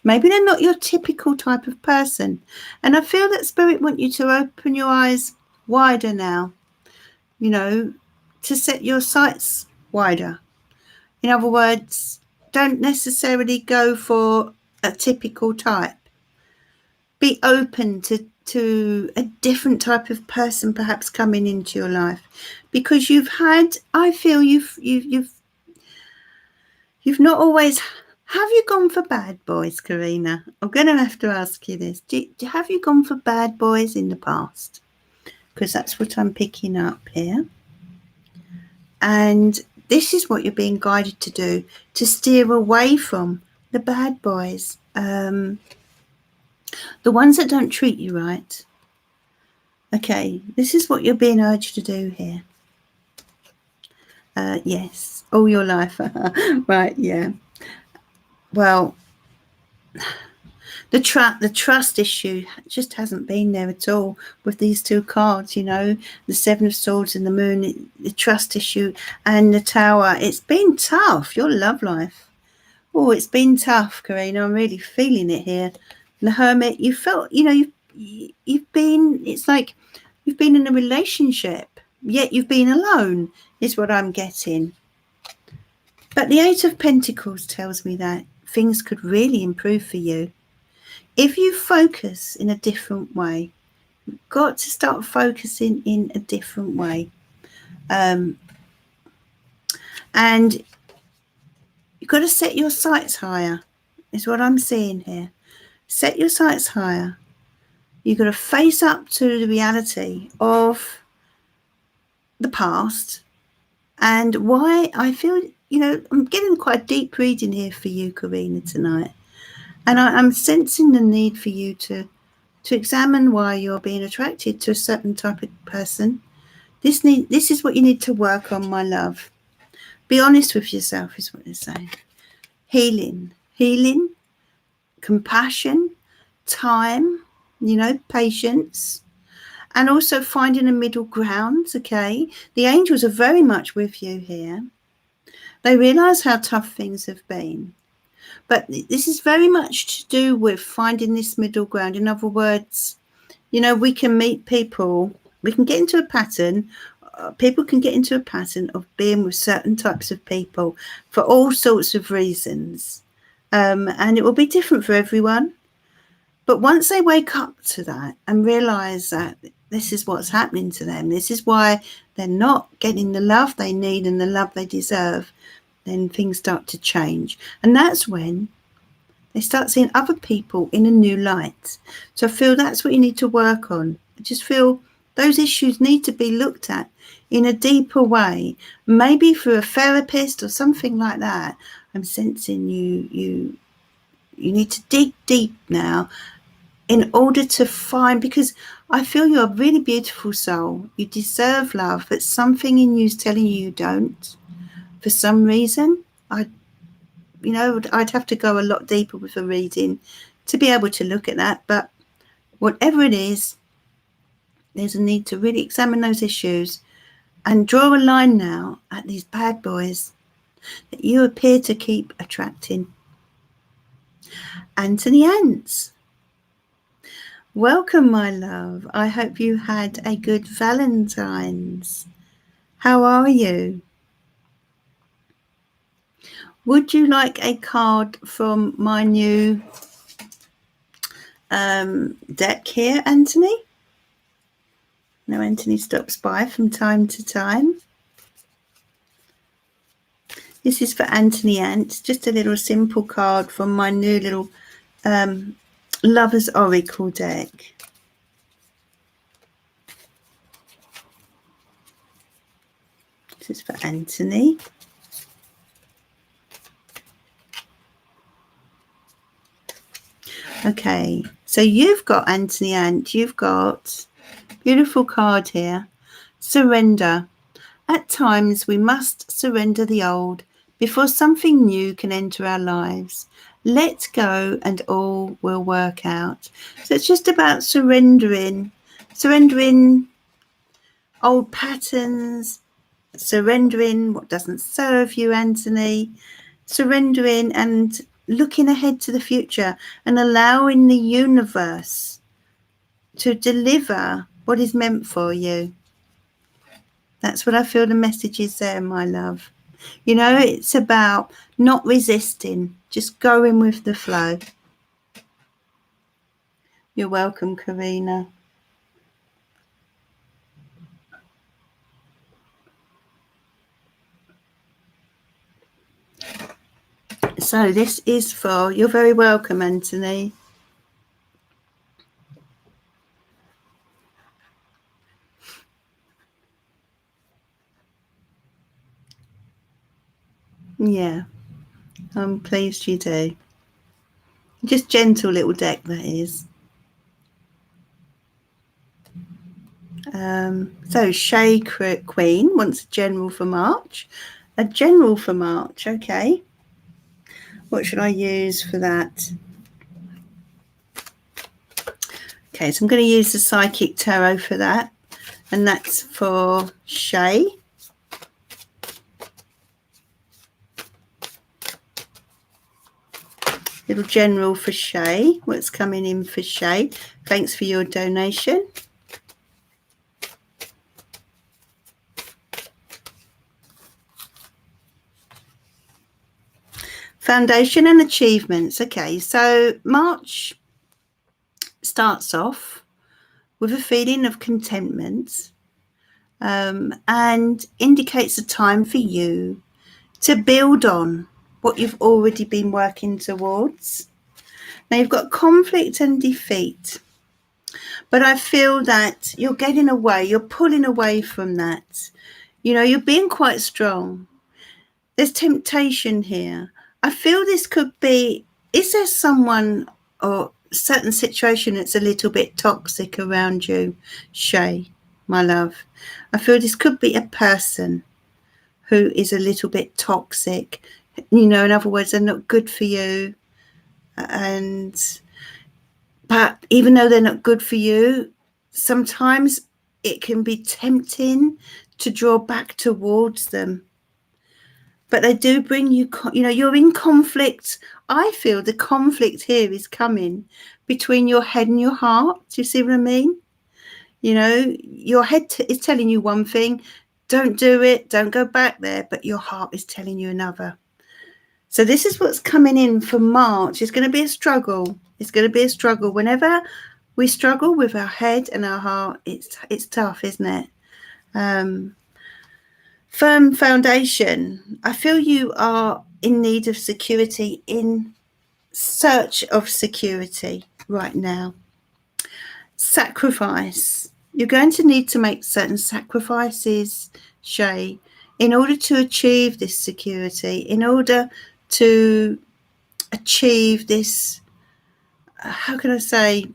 Speaker 1: Maybe they're not your typical type of person. And I feel that Spirit want you to open your eyes wider now, you know, to set your sights wider. In other words, don't necessarily go for a typical type. Be open to a different type of person perhaps coming into your life, because I feel you've not always. Have you gone for bad boys, Karina? I'm going to have to ask you this. Have you gone for bad boys in the past? Because that's what I'm picking up here. And this is what you're being guided to do, to steer away from the bad boys, the ones that don't treat you right. Okay, this is what you're being urged to do here. Yes, all your life. Right, yeah. Well, the trust issue just hasn't been there at all with these two cards, you know, the Seven of Swords and the Moon, the trust issue and the Tower. It's been tough, your love life. Oh, it's been tough, Karina. I'm really feeling it here. The Hermit, you felt, you know, you've been, it's like you've been in a relationship, yet you've been alone, is what I'm getting. But the Eight of Pentacles tells me that things could really improve for you if you focus in a different way. You've got to start focusing in a different way. And you've got to set your sights higher, is what I'm seeing here. Set your sights higher. You've got to face up to the reality of the past and why I feel, I'm getting quite a deep reading here for you, Karina, tonight. And I'm sensing the need for you to examine why you're being attracted to a certain type of person. This is what you need to work on, my love. Be honest with yourself is what they're saying. Healing, compassion, time, patience, and also finding a middle ground, okay? The angels are very much with you here. They realise how tough things have been. But this is very much to do with finding this middle ground. In other words, we can meet people, we can get into a pattern. People can get into a pattern of being with certain types of people for all sorts of reasons. And it will be different for everyone. But once they wake up to that and realise that this is what's happening to them, this is why they're not getting the love they need and the love they deserve, then things start to change. And that's when they start seeing other people in a new light. So I feel that's what you need to work on. I just feel those issues need to be looked at in a deeper way, maybe through a therapist or something like that. I'm sensing you need to dig deep now in order to find, because I feel you're a really beautiful soul. You deserve love, but something in you is telling you don't. For some reason, I'd have to go a lot deeper with a reading to be able to look at that. But whatever it is, there's a need to really examine those issues and draw a line now at these bad boys that you appear to keep attracting. Anthony Ants. Welcome, my love. I hope you had a good Valentine's. How are you? Would you like a card from my new deck here, Anthony? No, Anthony stops by from time to time. This is for Anthony Ant, just a little simple card from my new little Lover's Oracle deck. This is for Anthony. Okay, so you've got Anthony Ant, you've got beautiful card here. Surrender. At times we must surrender the old before something new can enter our lives. Let go and all will work out. So it's just about surrendering old patterns, surrendering what doesn't serve you, Anthony, surrendering and looking ahead to the future and allowing the universe to deliver what is meant for you. That's what I feel the message is there, my love. It's about not resisting, just going with the flow. You're welcome, Karina. So this is for, you're very welcome, Anthony. Yeah, I'm pleased you do. Just gentle little deck, that is. So Shay Queen wants a general for March. A general for March, okay. What should I use for that? Okay, so I'm going to use the Psychic Tarot for that. And that's for Shay. Little general for Shay. What's coming in for Shay? Thanks for your donation. Foundation and achievements. Okay, so March starts off with a feeling of contentment and indicates a time for you to build on what you've already been working towards. Now you've got conflict and defeat. But I feel that you're getting away, you're pulling away from that. You know, you're being quite strong. There's temptation here. I feel this could be, is there someone or certain situation that's a little bit toxic around you, Shay, my love? I feel this could be a person who is a little bit toxic. You know, in other words, they're not good for you. But even though they're not good for you, sometimes it can be tempting to draw back towards them. But they do bring you, you know, you're in conflict. I feel the conflict here is coming between your head and your heart. Do you see what I mean? You know, your head is telling you one thing, don't do it, don't go back there, but your heart is telling you another. So this is what's coming in for March. It's going to be a struggle. It's going to be a struggle. Whenever we struggle with our head and our heart, it's tough, isn't it? Firm foundation. I feel you are in need of security, in search of security right now. Sacrifice. You're going to need to make certain sacrifices, Shay, in order to achieve this security, in order to achieve this, how can I say,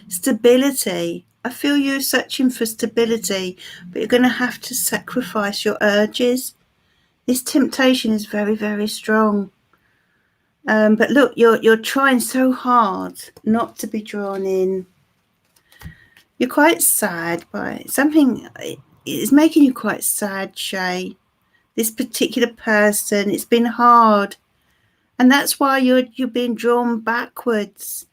Speaker 1: stability. I feel you're searching for stability, but you're going to have to sacrifice your urges. This temptation is very, very strong. But look, you're trying so hard not to be drawn in. You're quite sad by something. It's making you quite sad, Shay. This particular person, it's been hard. And that's why you're being drawn backwards.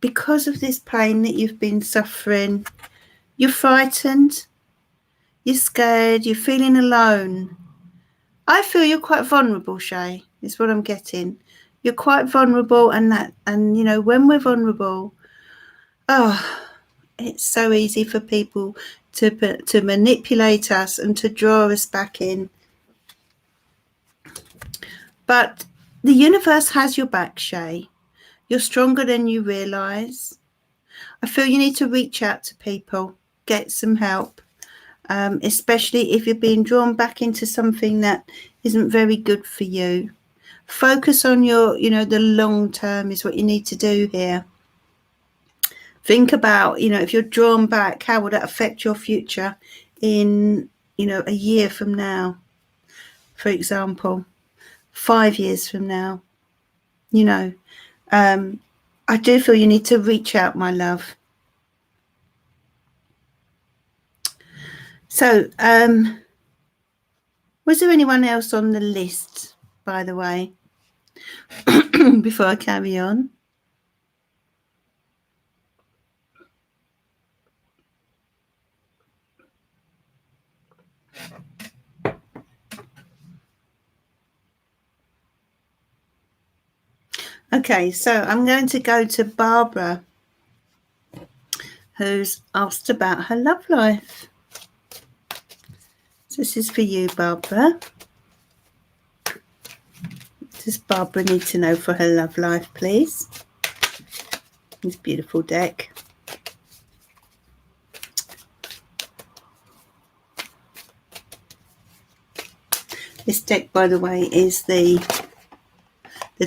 Speaker 1: Because of this pain that you've been suffering. You're frightened. You're scared. You're feeling alone. I feel you're quite vulnerable, Shay, is what I'm getting. You're quite vulnerable, and you know, when we're vulnerable, it's so easy for people to manipulate us and to draw us back in. But the universe has your back, Shay. You're stronger than you realise. I feel you need to reach out to people, get some help, especially if you're being drawn back into something that isn't very good for you. Focus on your, you know, the long term is what you need to do here. Think about, you know, if you're drawn back, how will that affect your future in, you know, a year from now, for example, 5 years from now, you know. I do feel you need to reach out, my love. So, was there anyone else on the list, by the way, before I carry on? Okay, so I'm going to go to Barbara, who's asked about her love life. So this is for you, Barbara. What does Barbara need to know for her love life, please? This beautiful deck. This deck, by the way, is the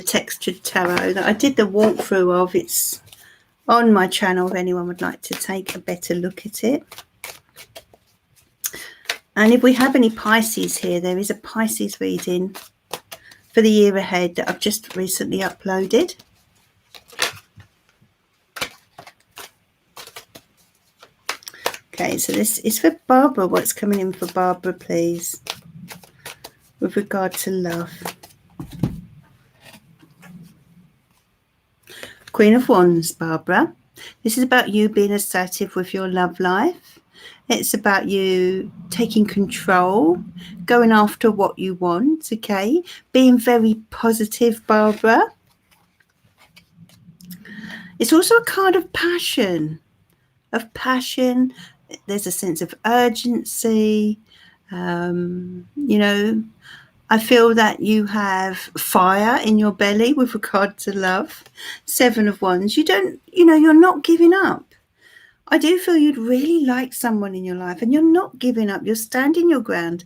Speaker 1: textured tarot that I did the walkthrough of. It's on my channel if anyone would like to take a better look at it. And if we have any Pisces here, there is a Pisces reading for the year ahead that I've just recently uploaded. Okay, so this is for Barbara. What's coming in for Barbara, please, with regard to love? Queen of Wands, Barbara. This is about you being assertive with your love life. It's about you taking control, going after what you want, okay? Being very positive, Barbara. It's also a card of passion. There's a sense of urgency, you know, I feel that you have fire in your belly with regard to love. 7 of Wands. You're not giving up. I do feel you'd really like someone in your life and you're not giving up. You're standing your ground.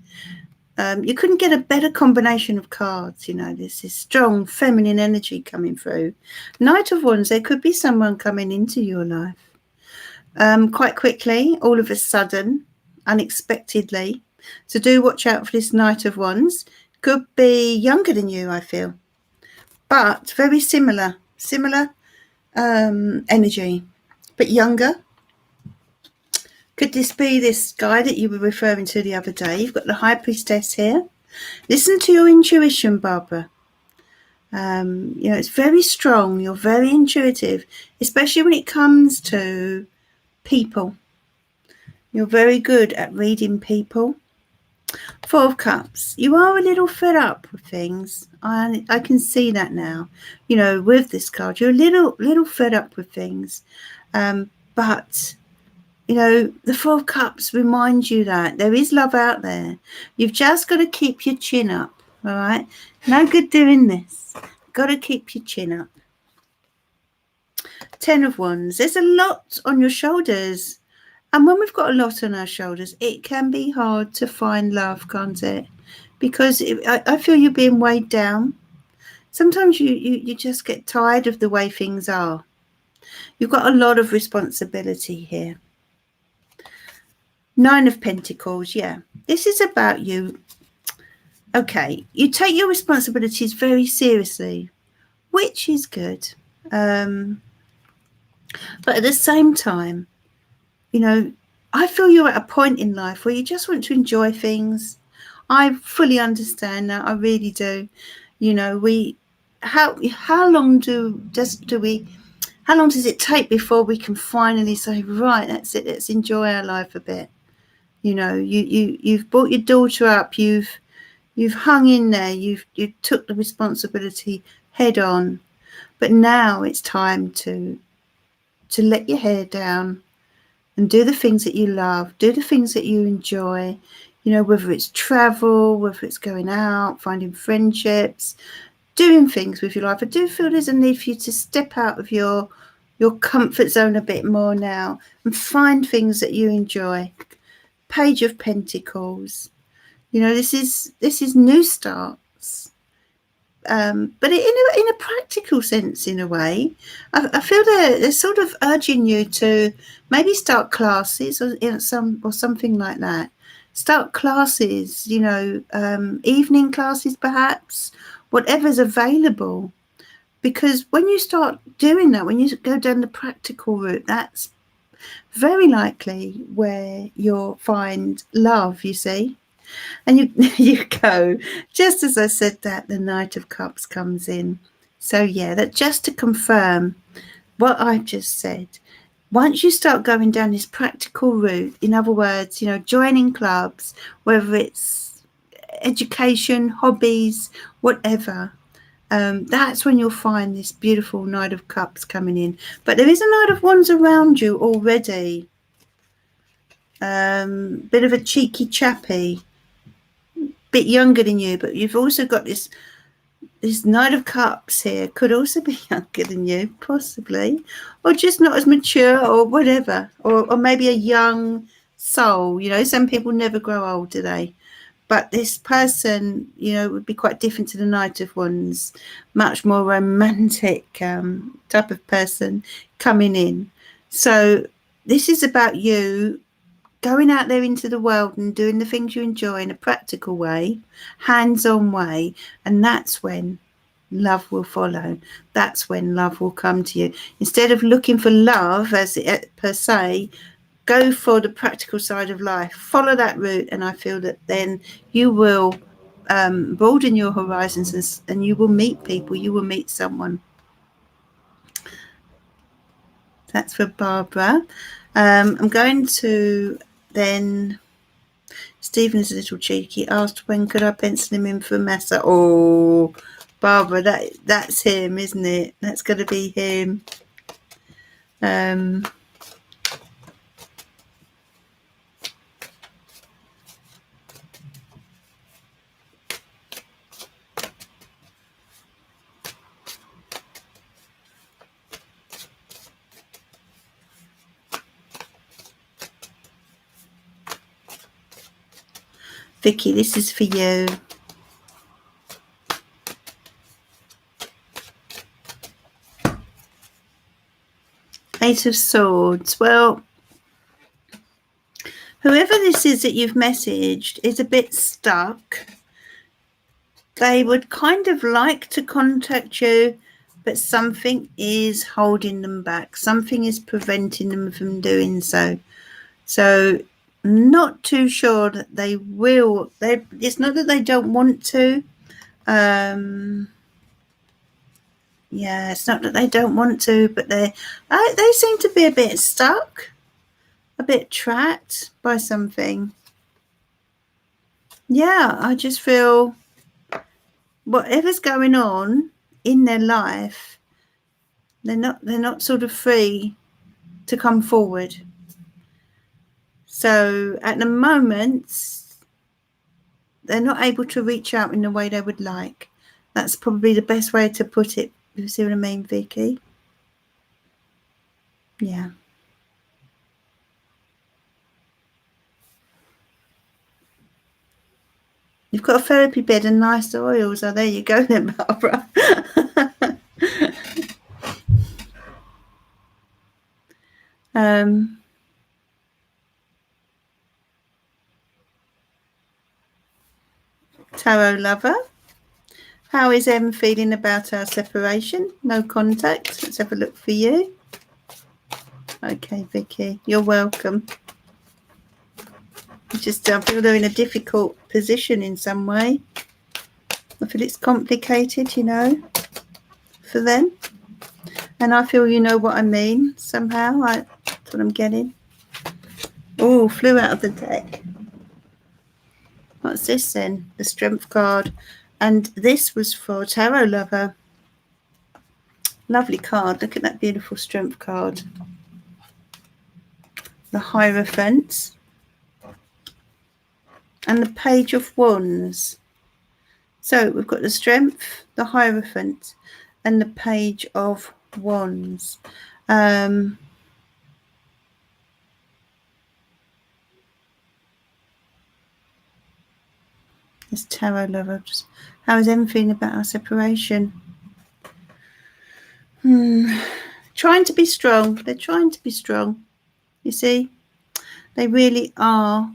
Speaker 1: You couldn't get a better combination of cards. There's this strong feminine energy coming through. Knight of Wands, there could be someone coming into your life quite quickly, all of a sudden, unexpectedly. So do watch out for this Knight of Wands. Could be younger than you, I feel, but very similar energy, but younger. Could this be this guy that you were referring to the other day? You've got the High Priestess here. Listen to your intuition, Barbara. It's very strong. You're very intuitive, especially when it comes to people. You're very good at reading people. 4 of Cups. You are a little fed up with things. I can see that now. With this card, you're a little fed up with things. But the 4 of Cups reminds you that there is love out there. You've just got to keep your chin up, all right? No good doing this. Got to keep your chin up. 10 of Wands. There's a lot on your shoulders. And when we've got a lot on our shoulders, it can be hard to find love, can't it? Because I feel you're being weighed down. Sometimes you just get tired of the way things are. You've got a lot of responsibility here. 9 of Pentacles, yeah. This is about you. Okay, you take your responsibilities very seriously, which is good. But at the same time, I feel you're at a point in life where you just want to enjoy things. I fully understand that. I really do. How long does it take before we can finally say, right, that's it, let's enjoy our life a bit? You've brought your daughter up, you've hung in there, you took the responsibility head on, but now it's time to let your hair down and do the things that you love, do the things that you enjoy, whether it's travel, whether it's going out, finding friendships, doing things with your life. I do feel there's a need for you to step out of your comfort zone a bit more now and find things that you enjoy. Page of Pentacles. This is new starts. But in a practical sense, in a way, I feel they're sort of urging you to maybe start classes or something like that. Start classes, evening classes perhaps, whatever's available. Because when you start doing that, when you go down the practical route, that's very likely where you'll find love, you see. And you go, just as I said that, the Knight of Cups comes in. So yeah, that just to confirm what I've just said, once you start going down this practical route, in other words, joining clubs, whether it's education, hobbies, whatever, that's when you'll find this beautiful Knight of Cups coming in. But there is a Knight of Wands around you already. Bit of a cheeky chappy, bit younger than you, but you've also got this Knight of Cups here. Could also be younger than you, possibly, or just not as mature, or whatever, or maybe a young soul. Some people never grow old, do they? But this person, would be quite different to the Knight of Wands, much more romantic type of person coming in. So this is about you going out there into the world and doing the things you enjoy in a practical way, hands-on way, and that's when love will follow. That's when love will come to you. Instead of looking for love as it, per se, go for the practical side of life. Follow that route, and I feel that then you will broaden your horizons and you will meet people. You will meet someone. That's for Barbara. I'm going to then... Stephen is a little cheeky. Asked when could I pencil him in for Massa. Oh, Barbara, that's him, isn't it? That's going to be him. Vicky, this is for you. Eight of Swords. Well, whoever this is that you've messaged is a bit stuck. They would kind of like to contact you, but something is holding them back. Something is preventing them from doing so. So, not too sure that they will. It's not that they don't want to. Yeah, it's not that they don't want to, but they seem to be a bit stuck, a bit trapped by something. Yeah, I just feel whatever's going on in their life, they're not sort of free to come forward. So at the moment, they're not able to reach out in the way they would like. That's probably the best way to put it. You see what I mean, Vicky? Yeah. You've got a therapy bed and nice oils. Oh, there you go then, Barbara. Tarot lover. How is Em feeling about our separation? No contact. Let's have a look for you. Okay, Vicky, you're welcome. I feel they're in a difficult position in some way. I feel it's complicated, for them. And I feel you know what I mean somehow. That's what I'm getting. Oh, flew out of the deck. What's this then? The Strength card. And this was for Tarot lover. Lovely card. Look at that beautiful Strength card. The Hierophant. And the Page of Wands. So we've got the Strength, the Hierophant, and the Page of Wands. This tarot lover. How is Em feeling about our separation? Trying to be strong. They're trying to be strong. You see? They really are.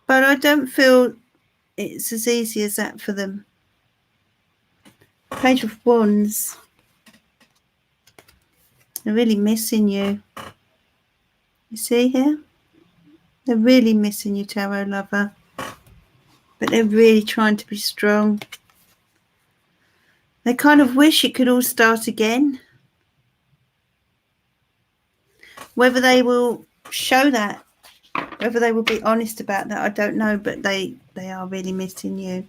Speaker 1: But I don't feel it's as easy as that for them. Page of Wands. They're really missing you. You see here? They're really missing you, Tarot lover. But they're really trying to be strong. They kind of wish it could all start again. Whether they will show that, whether they will be honest about that, I don't know. But they are really missing you,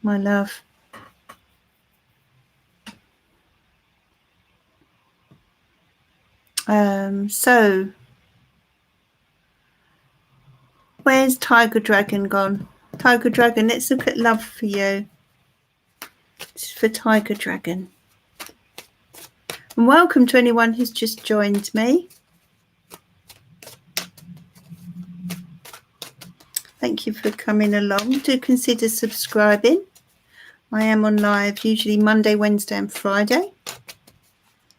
Speaker 1: my love. So where's Tiger Dragon gone? Tiger Dragon, let's look at love for you. This is for Tiger Dragon. And welcome to anyone who's just joined me. Thank you for coming along. Do consider subscribing. I am on live usually Monday, Wednesday and Friday.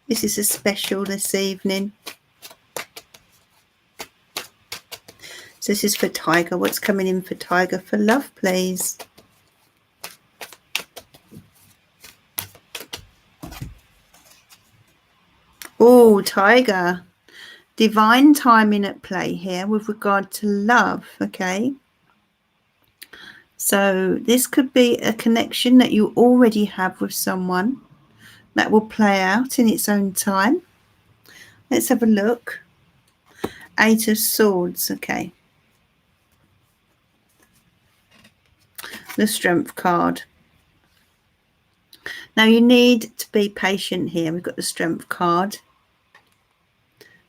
Speaker 1: This is a special this evening. So this is for Tiger. What's coming in for Tiger for love, please? Oh, Tiger. Divine timing at play here with regard to love, okay? So this could be a connection that you already have with someone that will play out in its own time. Let's have a look. Eight of Swords, okay. The Strength card. Now you need to be patient here. We've got the Strength card.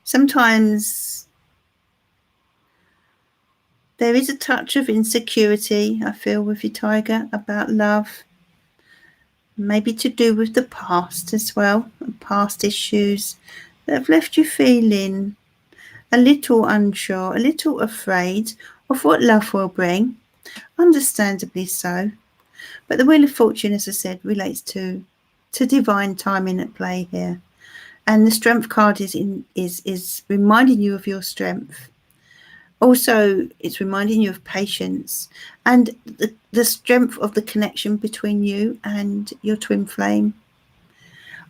Speaker 1: Sometimes there is a touch of insecurity, I feel, with you, Tiger, about love. Maybe to do with the past as well, past issues that have left you feeling a little unsure, a little afraid of what love will bring, understandably so. But the Wheel of Fortune, as I said, relates to divine timing at play here. And the Strength card is reminding you of your strength. Also, it's reminding you of patience and the strength of the connection between you and your twin flame.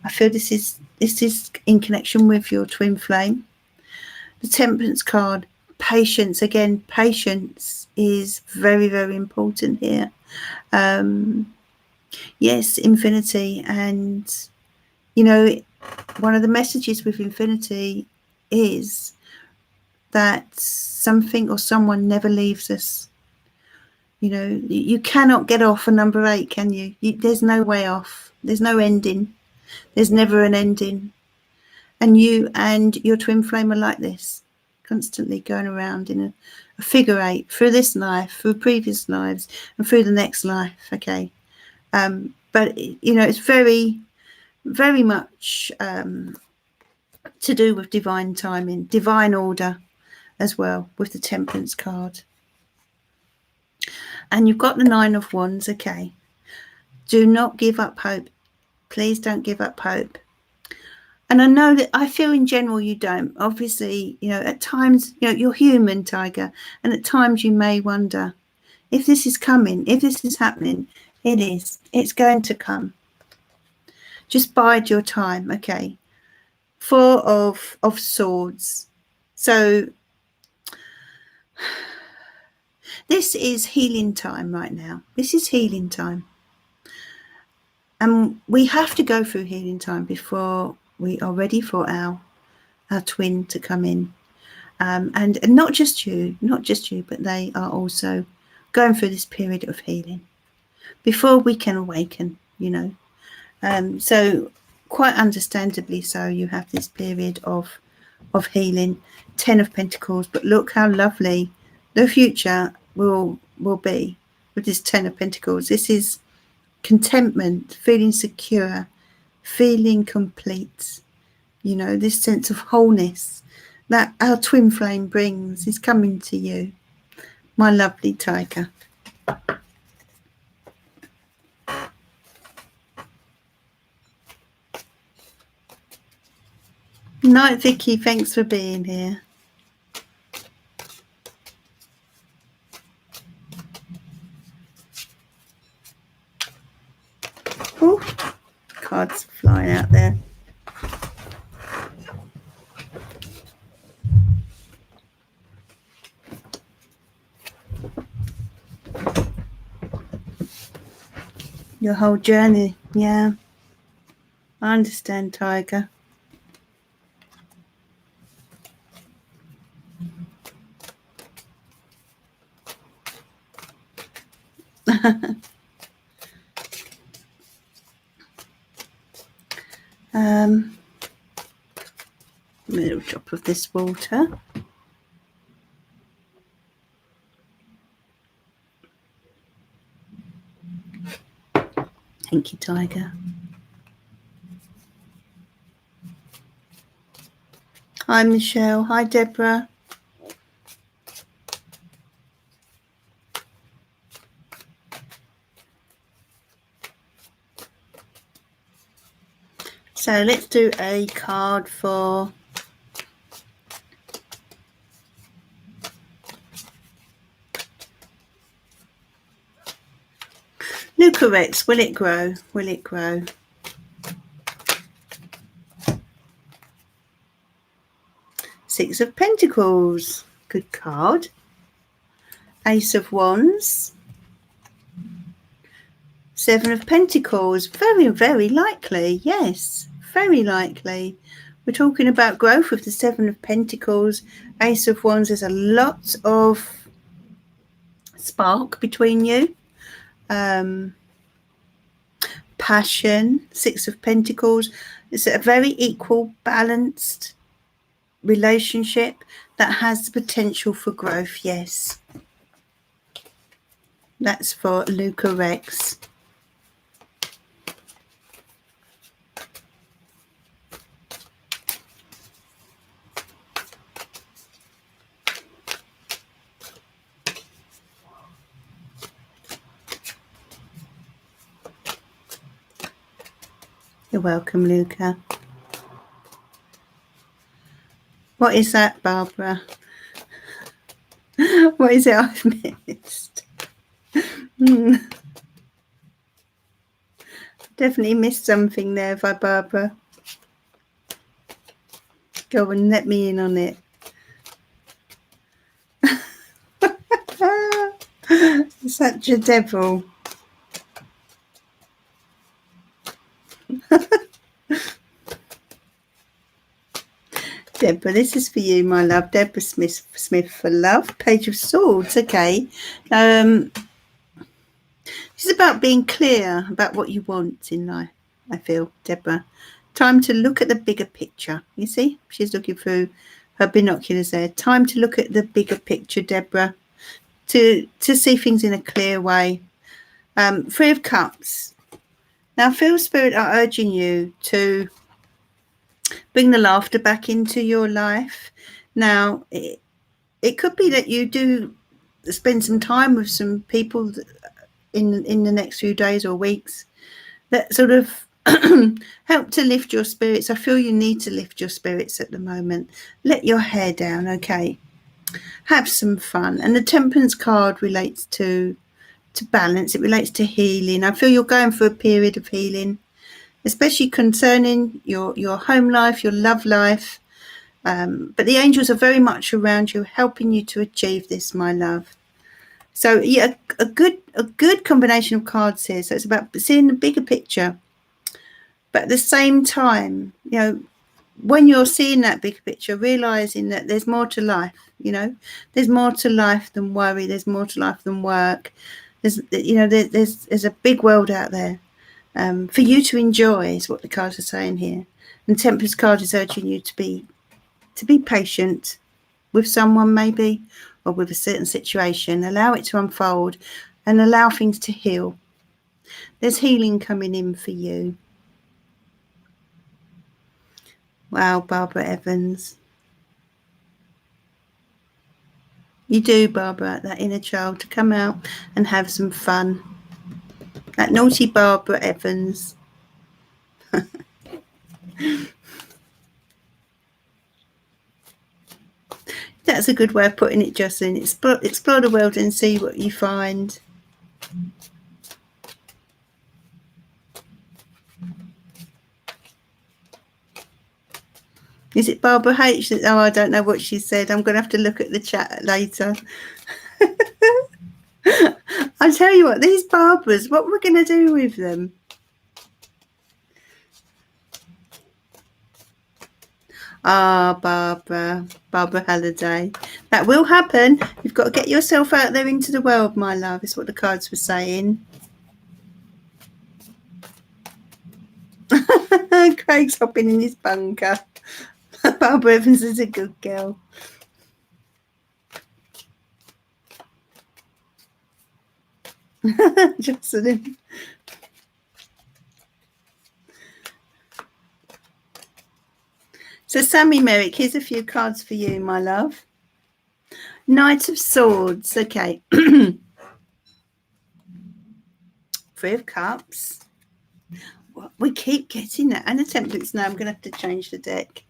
Speaker 1: I feel this is in connection with your twin flame. The Temperance card, patience. Again, patience is very, very important here. Yes, infinity. And, you know, one of the messages with infinity is that something or someone never leaves us. You know, you cannot get off a number 8, can you? There's no way off. There's no ending. There's never an ending. And you and your twin flame are like this, constantly going around in a figure 8 through this life, through previous lives, and through the next life. Okay. But, you know, it's very, very much to do with divine timing, divine order as well, with the Temperance card. And you've got the 9 of Wands. Okay. Do not give up hope. Please don't give up hope. And I know that I feel in general you don't. Obviously, you know, at times, you know, you're human, Tiger. And at times you may wonder if this is coming, if this is happening. It is. It's going to come. Just bide your time. Okay. 4 of Swords. So this is healing time right now. This is healing time. And we have to go through healing time before we are ready for our twin to come in. And not just you, but they are also going through this period of healing before we can awaken, you know. So quite understandably so, you have this period of healing. 10 of Pentacles, but look how lovely the future will be with this 10 of Pentacles. This is contentment, feeling secure, feeling complete. You know, this sense of wholeness that our twin flame brings is coming to you, my lovely Tiger. Night, Vicky. Thanks for being here. Ooh, cards flying out there. Your whole journey, yeah. I understand, Tiger. A little drop of this water. Thank you, Tiger. Hi, Michelle. Hi, Deborah. So let's do a card for Lucarex. Will it grow? Will it grow? Six of Pentacles. Good card. Ace of Wands. 7 of Pentacles. Very, very likely. Yes, very likely. We're talking about growth with the 7 of Pentacles. Ace of Wands. There's a lot of spark between you. Passion. 6 of Pentacles. It's a very equal, balanced relationship that has the potential for growth. Yes. That's for Lucarex. You're welcome, Luca. What is that, Barbara? What is it I've missed? Definitely missed something there, by Barbara. Go and let me in on it. Such a devil. Deborah, this is for you, my love. Deborah Smith for love. Page of Swords. Okay. This is about being clear about what you want in life, I feel, Deborah. Time to look at the bigger picture. You see, she's looking through her binoculars there. Time to look at the bigger picture, Deborah, to see things in a clear way. Three of Cups. Now, I feel Spirit are urging you to bring the laughter back into your life. Now, it could be that you do spend some time with some people in the next few days or weeks that sort of help to lift your spirits. I feel you need to lift your spirits at the moment. Let your hair down, okay? Have some fun. And the Temperance card relates to balance. It relates to healing. I feel you're going through a period of healing, especially concerning your home life, your love life. But the angels are very much around you, helping you to achieve this, my love. So yeah, a good combination of cards here. So it's about seeing the bigger picture, but at the same time, you know, when you're seeing that bigger picture, realizing that there's more to life. You know, there's more to life than worry. There's more to life than work. There's a big world out there for you to enjoy, is what the cards are saying here. And Temperance card is urging you to be patient with someone, maybe, or with a certain situation. Allow it to unfold and allow things to heal. There's healing coming in for you. Wow, Barbara Evans. You do, Barbara, that inner child to come out and have some fun. That naughty Barbara Evans. That's a good way of putting it, Jocelyn. Explore the world and see what you find. Is it Barbara H? Oh, I don't know what she said. I'm going to have to look at the chat later. I tell you what, these Barbaras, what we're going to do with them? Ah, Barbara Halliday. That will happen. You've got to get yourself out there into the world, my love, is what the cards were saying. Craig's hopping in his bunker. Barbara Evans is a good girl. Jocelyn. So, Sammy Merrick, here's a few cards for you, my love. Knight of Swords. Okay. Three of Cups. Well, we keep getting that. And a Temperance. Now I'm going to have to change the deck.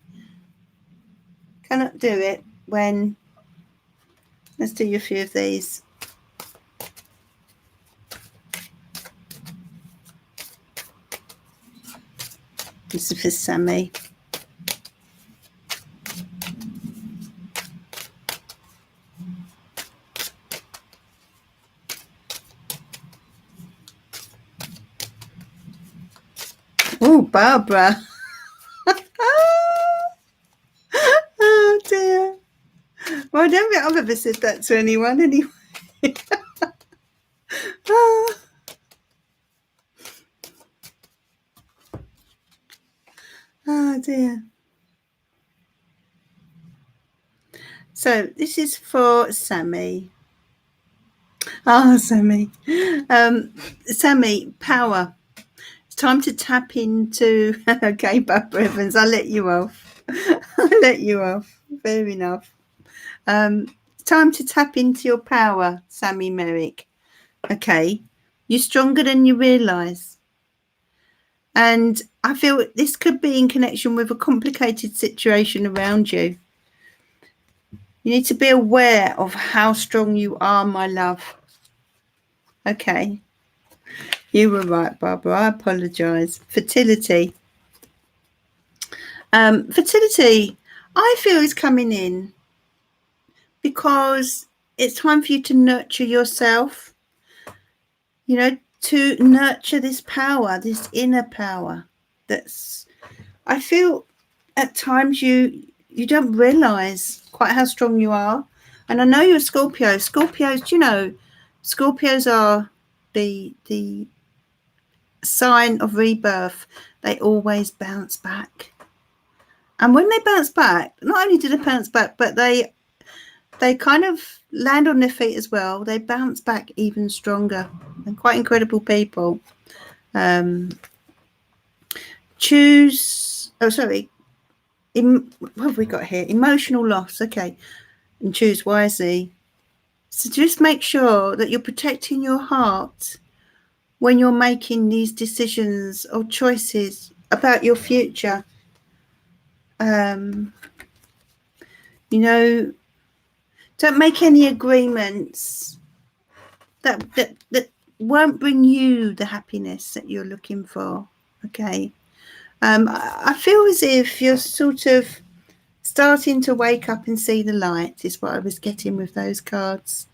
Speaker 1: Cannot do it when... Let's do a few of these. This is for Sammy. Oh, Barbara. Oh, dear. Well, I don't think I've ever said that to anyone anyway. Oh, dear. So this is for Sammy. Oh, Sammy. Sammy, power. It's time to tap into... Okay, Barbara Evans, I'll let you off. I'll let you off. Fair enough. It's time to tap into your power, Sammy Merrick. Okay. You're stronger than you realise. And I feel this could be in connection with a complicated situation around you. You need to be aware of how strong you are, my love. Okay. You were right, Barbara. I apologise. Fertility. Fertility, I feel, is coming in because it's time for you to nurture yourself, you know, to nurture this power, this inner power that's, I feel at times you don't realise quite how strong you are. And I know you're a Scorpio. Scorpios, do you know, Scorpios are the sign of rebirth. They always bounce back. And when they bounce back, not only do they bounce back, but they kind of land on their feet as well. They bounce back even stronger. And quite incredible people. What have we got here? Emotional loss. Okay. And choose wisely. So just make sure that you're protecting your heart when you're making these decisions or choices about your future. You know, don't make any agreements that won't bring you the happiness that you're looking for. Okay. I feel as if you're sort of starting to wake up and see the light is what I was getting with those cards.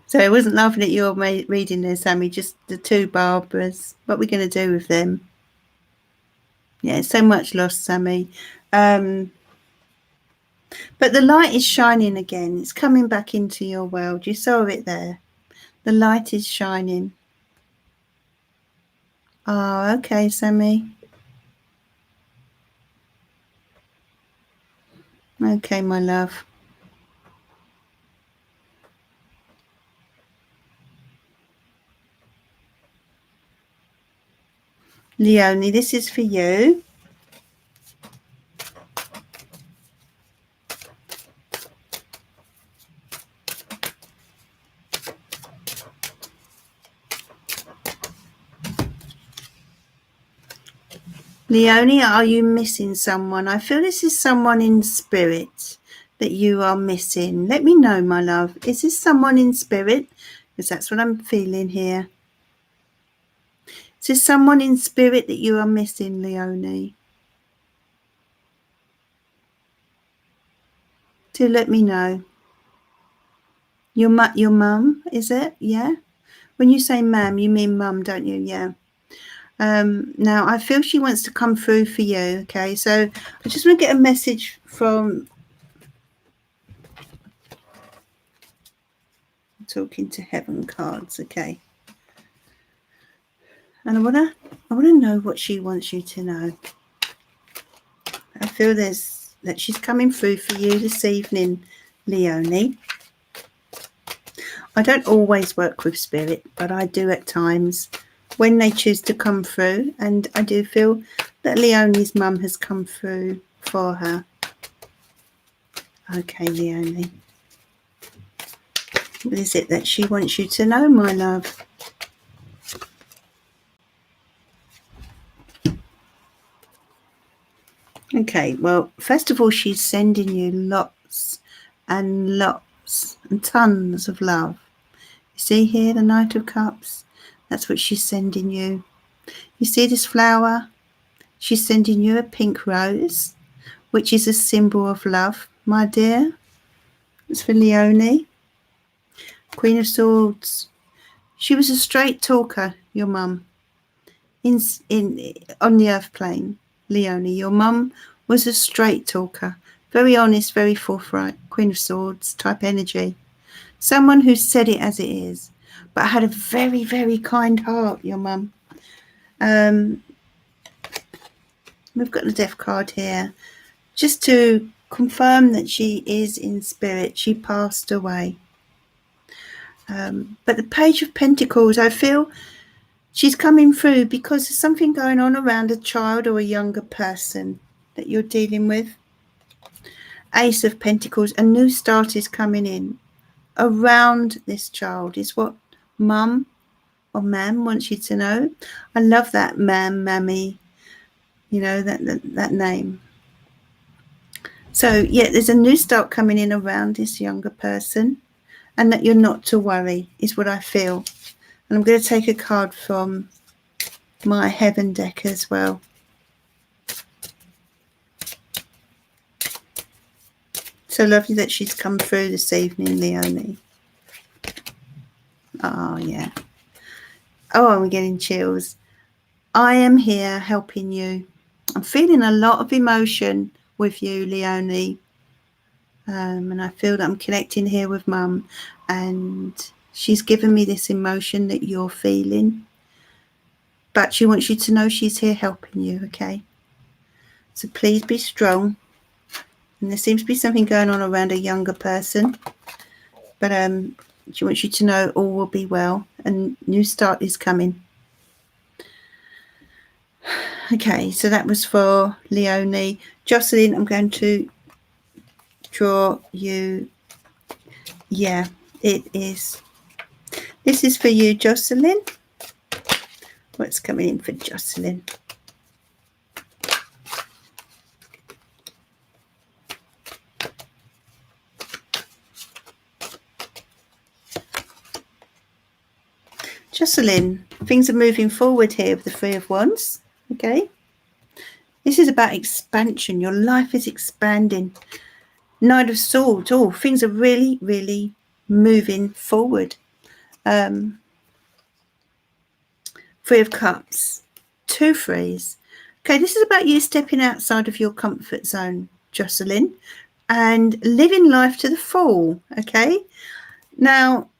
Speaker 1: So I wasn't laughing at your reading there, Sammy, just the two Barbaras. What are we going to do with them? Yeah, so much loss, Sammy. But the light is shining again. It's coming back into your world. You saw it there. The light is shining. Oh, okay, Sammy. Okay, my love. Leonie, this is for you. Leonie, are you missing someone? I feel this is someone in spirit that you are missing. Let me know, my love. Is this someone in spirit? Because that's what I'm feeling here. Is this someone in spirit that you are missing, Leonie? Do let me know. Your mum, is it? Yeah. When you say ma'am, you mean mum, don't you? Yeah. Now I feel she wants to come through for you. Okay, so I just want to get a message from talking to heaven cards. Okay, and I wanna know what she wants you to know. I feel that she's coming through for you this evening, Leonie. I don't always work with spirit, but I do at times when they choose to come through, and I do feel that Leonie's mum has come through for her. Okay, Leonie. What is it that she wants you to know, my love? Okay, well, first of all, she's sending you lots and lots and tons of love. You see here the Knight of Cups? That's what she's sending you. You see this flower? She's sending you a pink rose, which is a symbol of love, my dear. It's for Leonie. Queen of Swords. She was a straight talker, your mum, on the earth plane. Leonie, your mum was a straight talker, very honest, very forthright, Queen of Swords type energy. Someone who said it as it is, but had a very, very kind heart, your mum. We've got the Death card here. Just to confirm that she is in spirit, she passed away. But the Page of Pentacles, I feel she's coming through because there's something going on around a child or a younger person that you're dealing with. Ace of Pentacles, a new start is coming in. around this child is what mum or mam wants you to know. I love that mam, mammy, that name. So yeah, there's a new start coming in around this younger person, and that you're not to worry is what I feel. And I'm going to take a card from my Heaven deck as well. So lovely that she's come through this evening, Leonie. Oh, yeah. Oh, I'm getting chills. I am here helping you. I'm feeling a lot of emotion with you, Leonie. And I feel that I'm connecting here with Mum. And she's given me this emotion that you're feeling. But she wants you to know she's here helping you, okay? So please be strong. And there seems to be something going on around a younger person. But she wants you to know all will be well. And new start is coming. Okay, so that was for Leonie. Jocelyn, I'm going to draw you. Yeah, it is. This is for you, Jocelyn. What's coming in for Jocelyn? Jocelyn, things are moving forward here with the Three of Wands. Okay. This is about expansion. Your life is expanding. Knight of Swords. Oh, things are really, really moving forward. Three of Cups. 2 threes. Okay, this is about you stepping outside of your comfort zone, Jocelyn, and living life to the full. Okay. Now,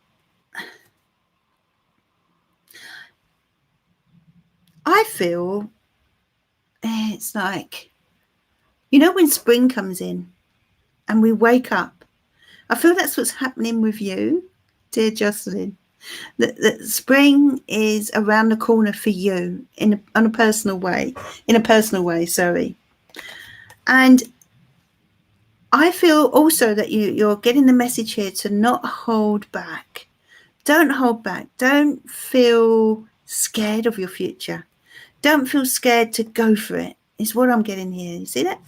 Speaker 1: I feel it's like, when spring comes in and we wake up, I feel that's what's happening with you, dear Jocelyn. That spring is around the corner for you in a personal way, And I feel also that you're getting the message here to not hold back. Don't hold back. Don't feel scared of your future. Don't feel scared to go for it, is what I'm getting here. You see that?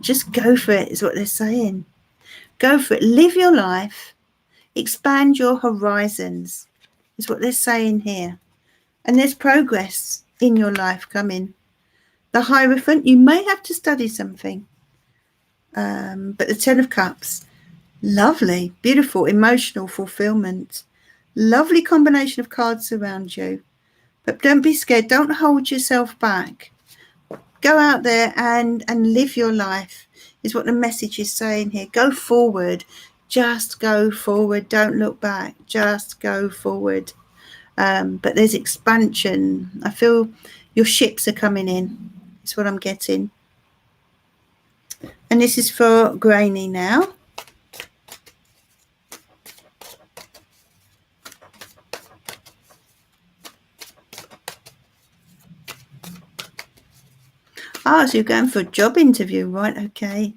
Speaker 1: Just go for it, is what they're saying. Go for it. Live your life. Expand your horizons, is what they're saying here. And there's progress in your life coming. The Hierophant, you may have to study something. But the Ten of Cups, lovely, beautiful, emotional fulfillment. Lovely combination of cards around you. But don't be scared. Don't hold yourself back. Go out there and live your life, is what the message is saying here. Go forward. Just go forward. Don't look back. Just go forward. But there's expansion. I feel your ships are coming in. That's what I'm getting. And this is for Grainy now. So you're going for a job interview, right? Okay.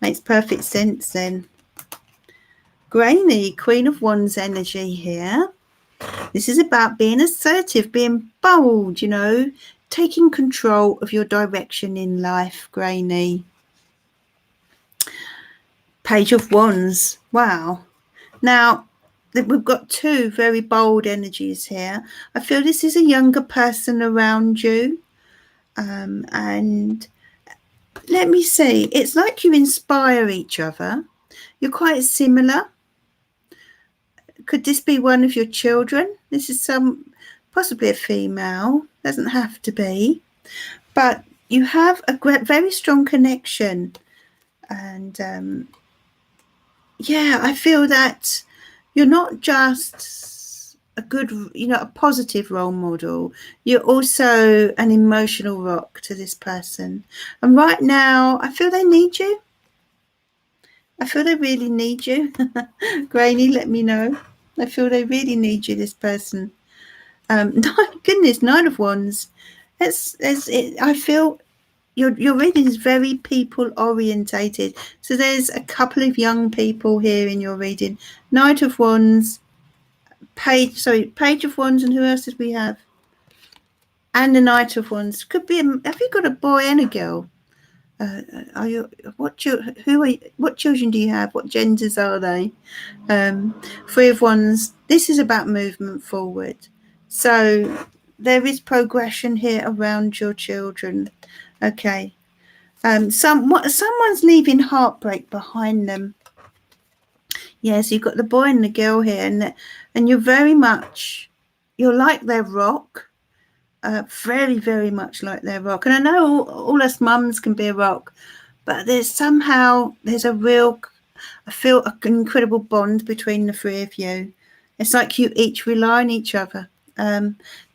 Speaker 1: Makes perfect sense then. Grainy, Queen of Wands energy here. This is about being assertive, being bold, taking control of your direction in life, Grainy. Page of Wands. Wow. Now, we've got 2 very bold energies here. I feel this is a younger person around you. And let me see. It's like you inspire each other. You're quite similar. Could this be one of your children? This is possibly a female. Doesn't have to be. But you have a very strong connection. And I feel that you're not just a good, a positive role model. You're also an emotional rock to this person. And right now, I feel they need you. I feel they really need you. Grainy, let me know. I feel they really need you, this person. Goodness, 9 of Wands. I feel your reading is very people orientated. So there's a couple of young people here in your reading. Knight of Wands, Page of Wands, and who else did we have? And the Knight of Wands. Could be. Have you got a boy and a girl? Are you? What children do you have? What genders are they? Three of Wands. This is about movement forward. So there is progression here around your children. Okay. Someone's leaving heartbreak behind them. Yes, you've got the boy and the girl here, and you're like their rock. Very, very much like their rock. And I know all us mums can be a rock, but I feel an incredible bond between the three of you. It's like you each rely on each other.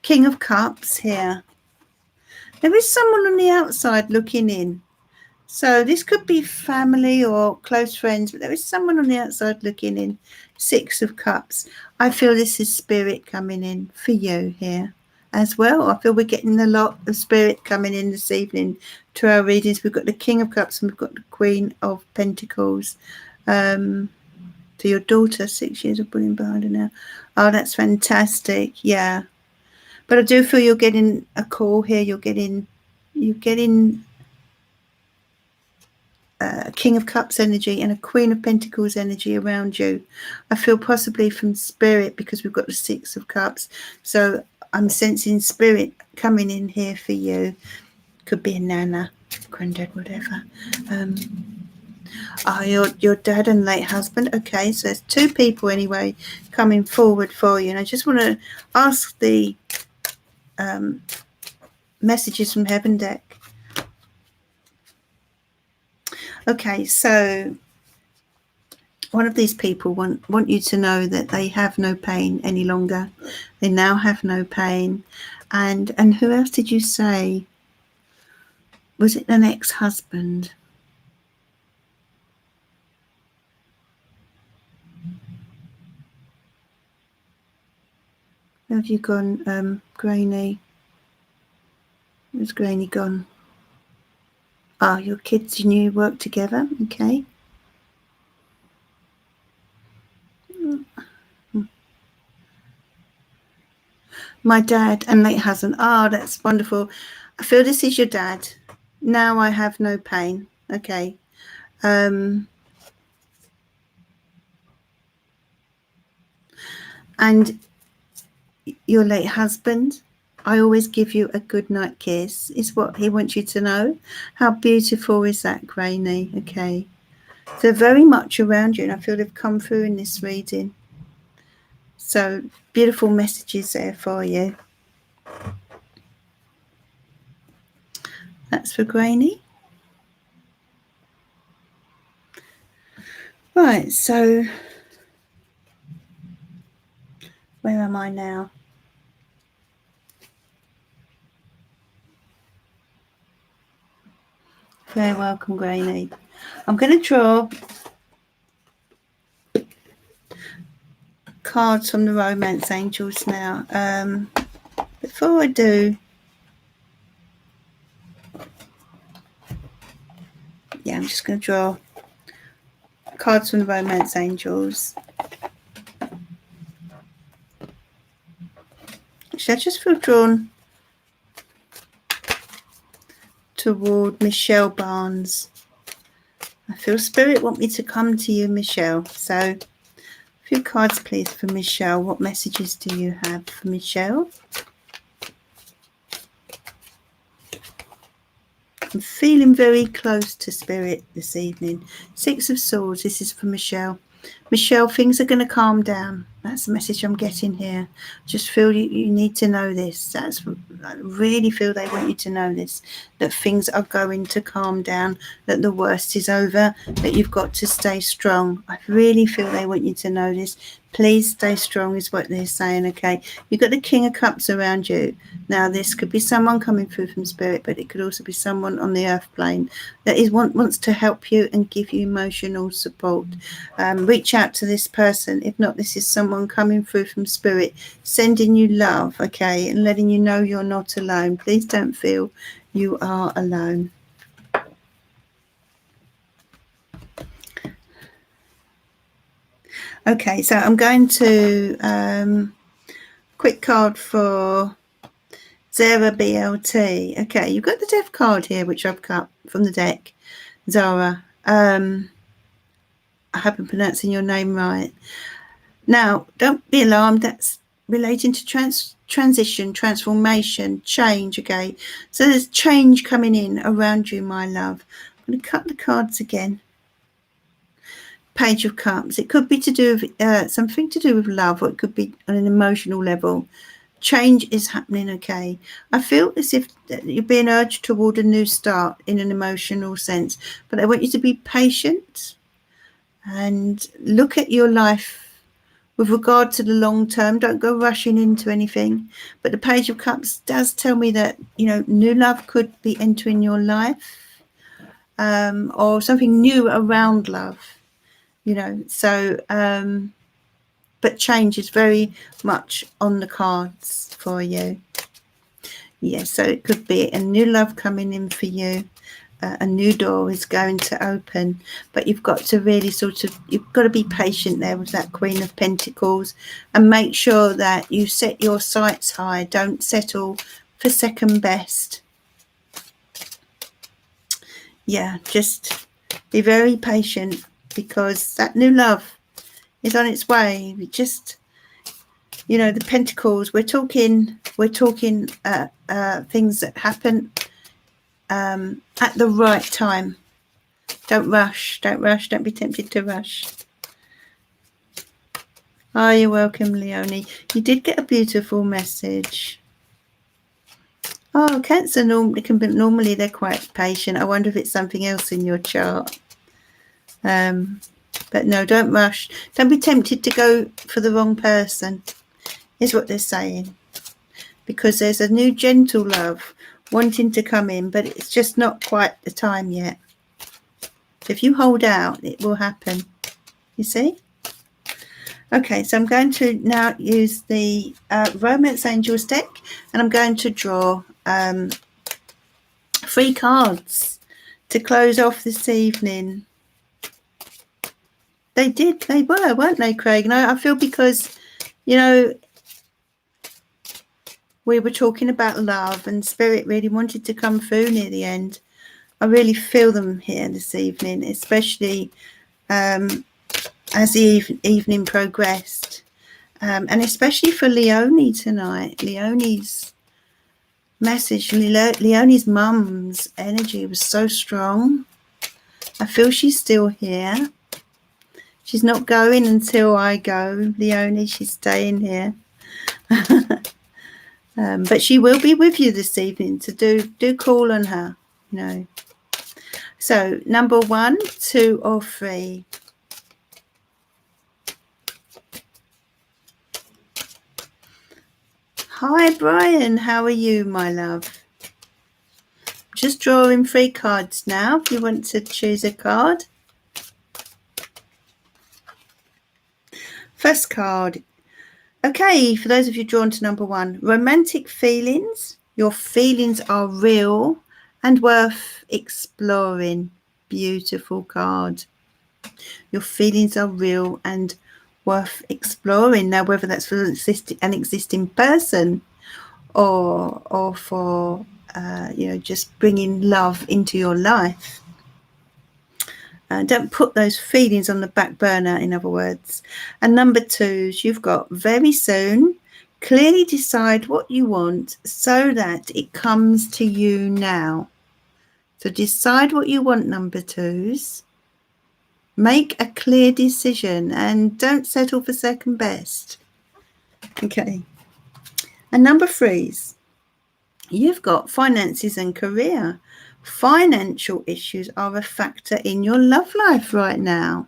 Speaker 1: King of Cups here. There is someone on the outside looking in. So this could be family or close friends, but there is someone on the outside looking in. Six of Cups. I feel this is spirit coming in for you here as well. I feel we're getting a lot of spirit coming in this evening to our readings. We've got the King of Cups and we've got the Queen of Pentacles. To your daughter, 6 years of bullying behind her now. Oh, that's fantastic. Yeah. But I do feel you're getting a call here. You're getting a King of Cups energy and a Queen of Pentacles energy around you. I feel possibly from spirit, because we've got the Six of Cups. So I'm sensing spirit coming in here for you. Could be a nana, granddad, whatever. Your dad and late husband. Okay, so there's two people anyway coming forward for you. And I just want to ask the messages from Heaven deck. Okay, so one of these people want you to know that they have no pain any longer. They now have no pain. And who else did you say? Was it an ex-husband? Where have you gone, Grainy? Where's Grainy gone? Oh, your kids and you work together. Okay. My dad and late husband. Oh, that's wonderful. I feel this is your dad. Now I have no pain. Okay. And your late husband, I always give you a good night kiss, is what he wants you to know. How beautiful is that, Grainy? Okay. They're very much around you, and I feel they've come through in this reading. So beautiful messages there for you. That's for Grainy. Right, so where am I now? Very welcome, Grainy. I'm going to draw cards from the Romance Angels now. Before I do, I'm just going to draw cards from the Romance Angels. Actually, I just feel drawn toward Michelle Barnes. I feel spirit want me to come to you, Michelle. So a few cards, please, for Michelle. What messages do you have for Michelle? I'm feeling very close to spirit this evening. Six of Swords. This is for Michelle. Michelle, things are going to calm down. That's the message I'm getting here. Just feel you need to know this. I really feel they want you to know this, that things are going to calm down, that the worst is over, that you've got to stay strong. I really feel they want you to know this. Please stay strong is what they're saying, okay? You've got the King of Cups around you. Now, this could be someone coming through from spirit, but it could also be someone on the earth plane that wants to help you and give you emotional support. Reach out to this person. If not, this is someone coming through from spirit, sending you love, okay, and letting you know you're not alone. Please don't feel you are alone. Okay, so I'm going to quick card for Zara BLT. Okay, you've got the Death card here, which I've cut from the deck. Zara. I hope I'm pronouncing your name right. Now, don't be alarmed. That's relating to transition, transformation, change, okay? So there's change coming in around you, my love. I'm going to cut the cards again. Page of Cups. It could be to do with something to do with love, or it could be on an emotional level. Change is happening, okay? I feel as if you're being urged toward a new start in an emotional sense, but I want you to be patient and look at your life with regard to the long term. Don't go rushing into anything. But the Page of Cups does tell me that, you know, new love could be entering your life, or something new around love, you know. So, but change is very much on the cards for you. Yes, so it could be a new love coming in for you. A new door is going to open, but you've got to really you've got to be patient there with that Queen of Pentacles, and make sure that you set your sights high. Don't settle for second best. Yeah, just be very patient, because that new love is on its way. Just, you know, the Pentacles, we're talking things that happen at the right time. Don't rush, don't be tempted to rush. Oh, you're welcome, Leonie. You did get a beautiful message. Oh, Cancer normally they're quite patient. I wonder if it's something else in your chart. But no, don't rush. Don't be tempted to go for the wrong person, is what they're saying. Because there's a new gentle love wanting to come in, but it's just not quite the time yet. If you hold out, it will happen. You see? Okay, so I'm going to now use the Romance Angels deck, and I'm going to draw 3 cards to close off this evening. They were, weren't they, Craig? No, I feel because, you know, we were talking about love, and Spirit really wanted to come through near the end. I really feel them here this evening, especially as the evening progressed. And especially for Leonie tonight. Leonie's message, Leonie's mum's energy was so strong. I feel she's still here. She's not going until I go, Leonie. She's staying here. But she will be with you this evening, so do call on her, you know. So, number 1, 2, or 3. Hi, Brian. How are you, my love? Just drawing 3 cards now, if you want to choose a card. First card. Okay, for those of you drawn to number 1, romantic feelings. Your feelings are real and worth exploring. Beautiful card. Your feelings are real and worth exploring. Now, whether that's for an existing person or for you know, just bringing love into your life. Don't put those feelings on the back burner, in other words. And number 2, you've got very soon. Clearly decide what you want so that it comes to you now. So decide what you want, number 2s. Make a clear decision and don't settle for second best. Okay. And number 3s, you've got finances and career. Financial issues are a factor in your love life right now.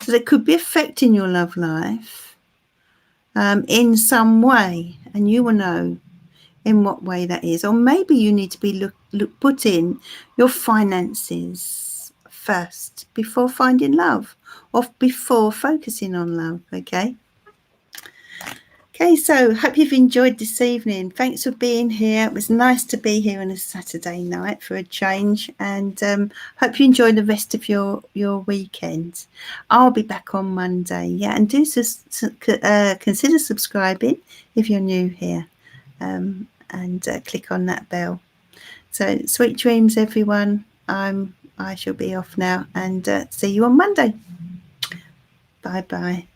Speaker 1: So they could be affecting your love life in some way, and you will know in what way that is. Or maybe you need to be putting your finances first before finding love, or before focusing on love, okay? Okay, so hope you've enjoyed this evening. Thanks for being here. It was nice to be here on a Saturday night for a change, and hope you enjoy the rest of your weekend. I'll be back on Monday. Yeah, and do consider subscribing if you're new here, and click on that bell. So sweet dreams, everyone. I shall be off now, and see you on Monday. Bye bye.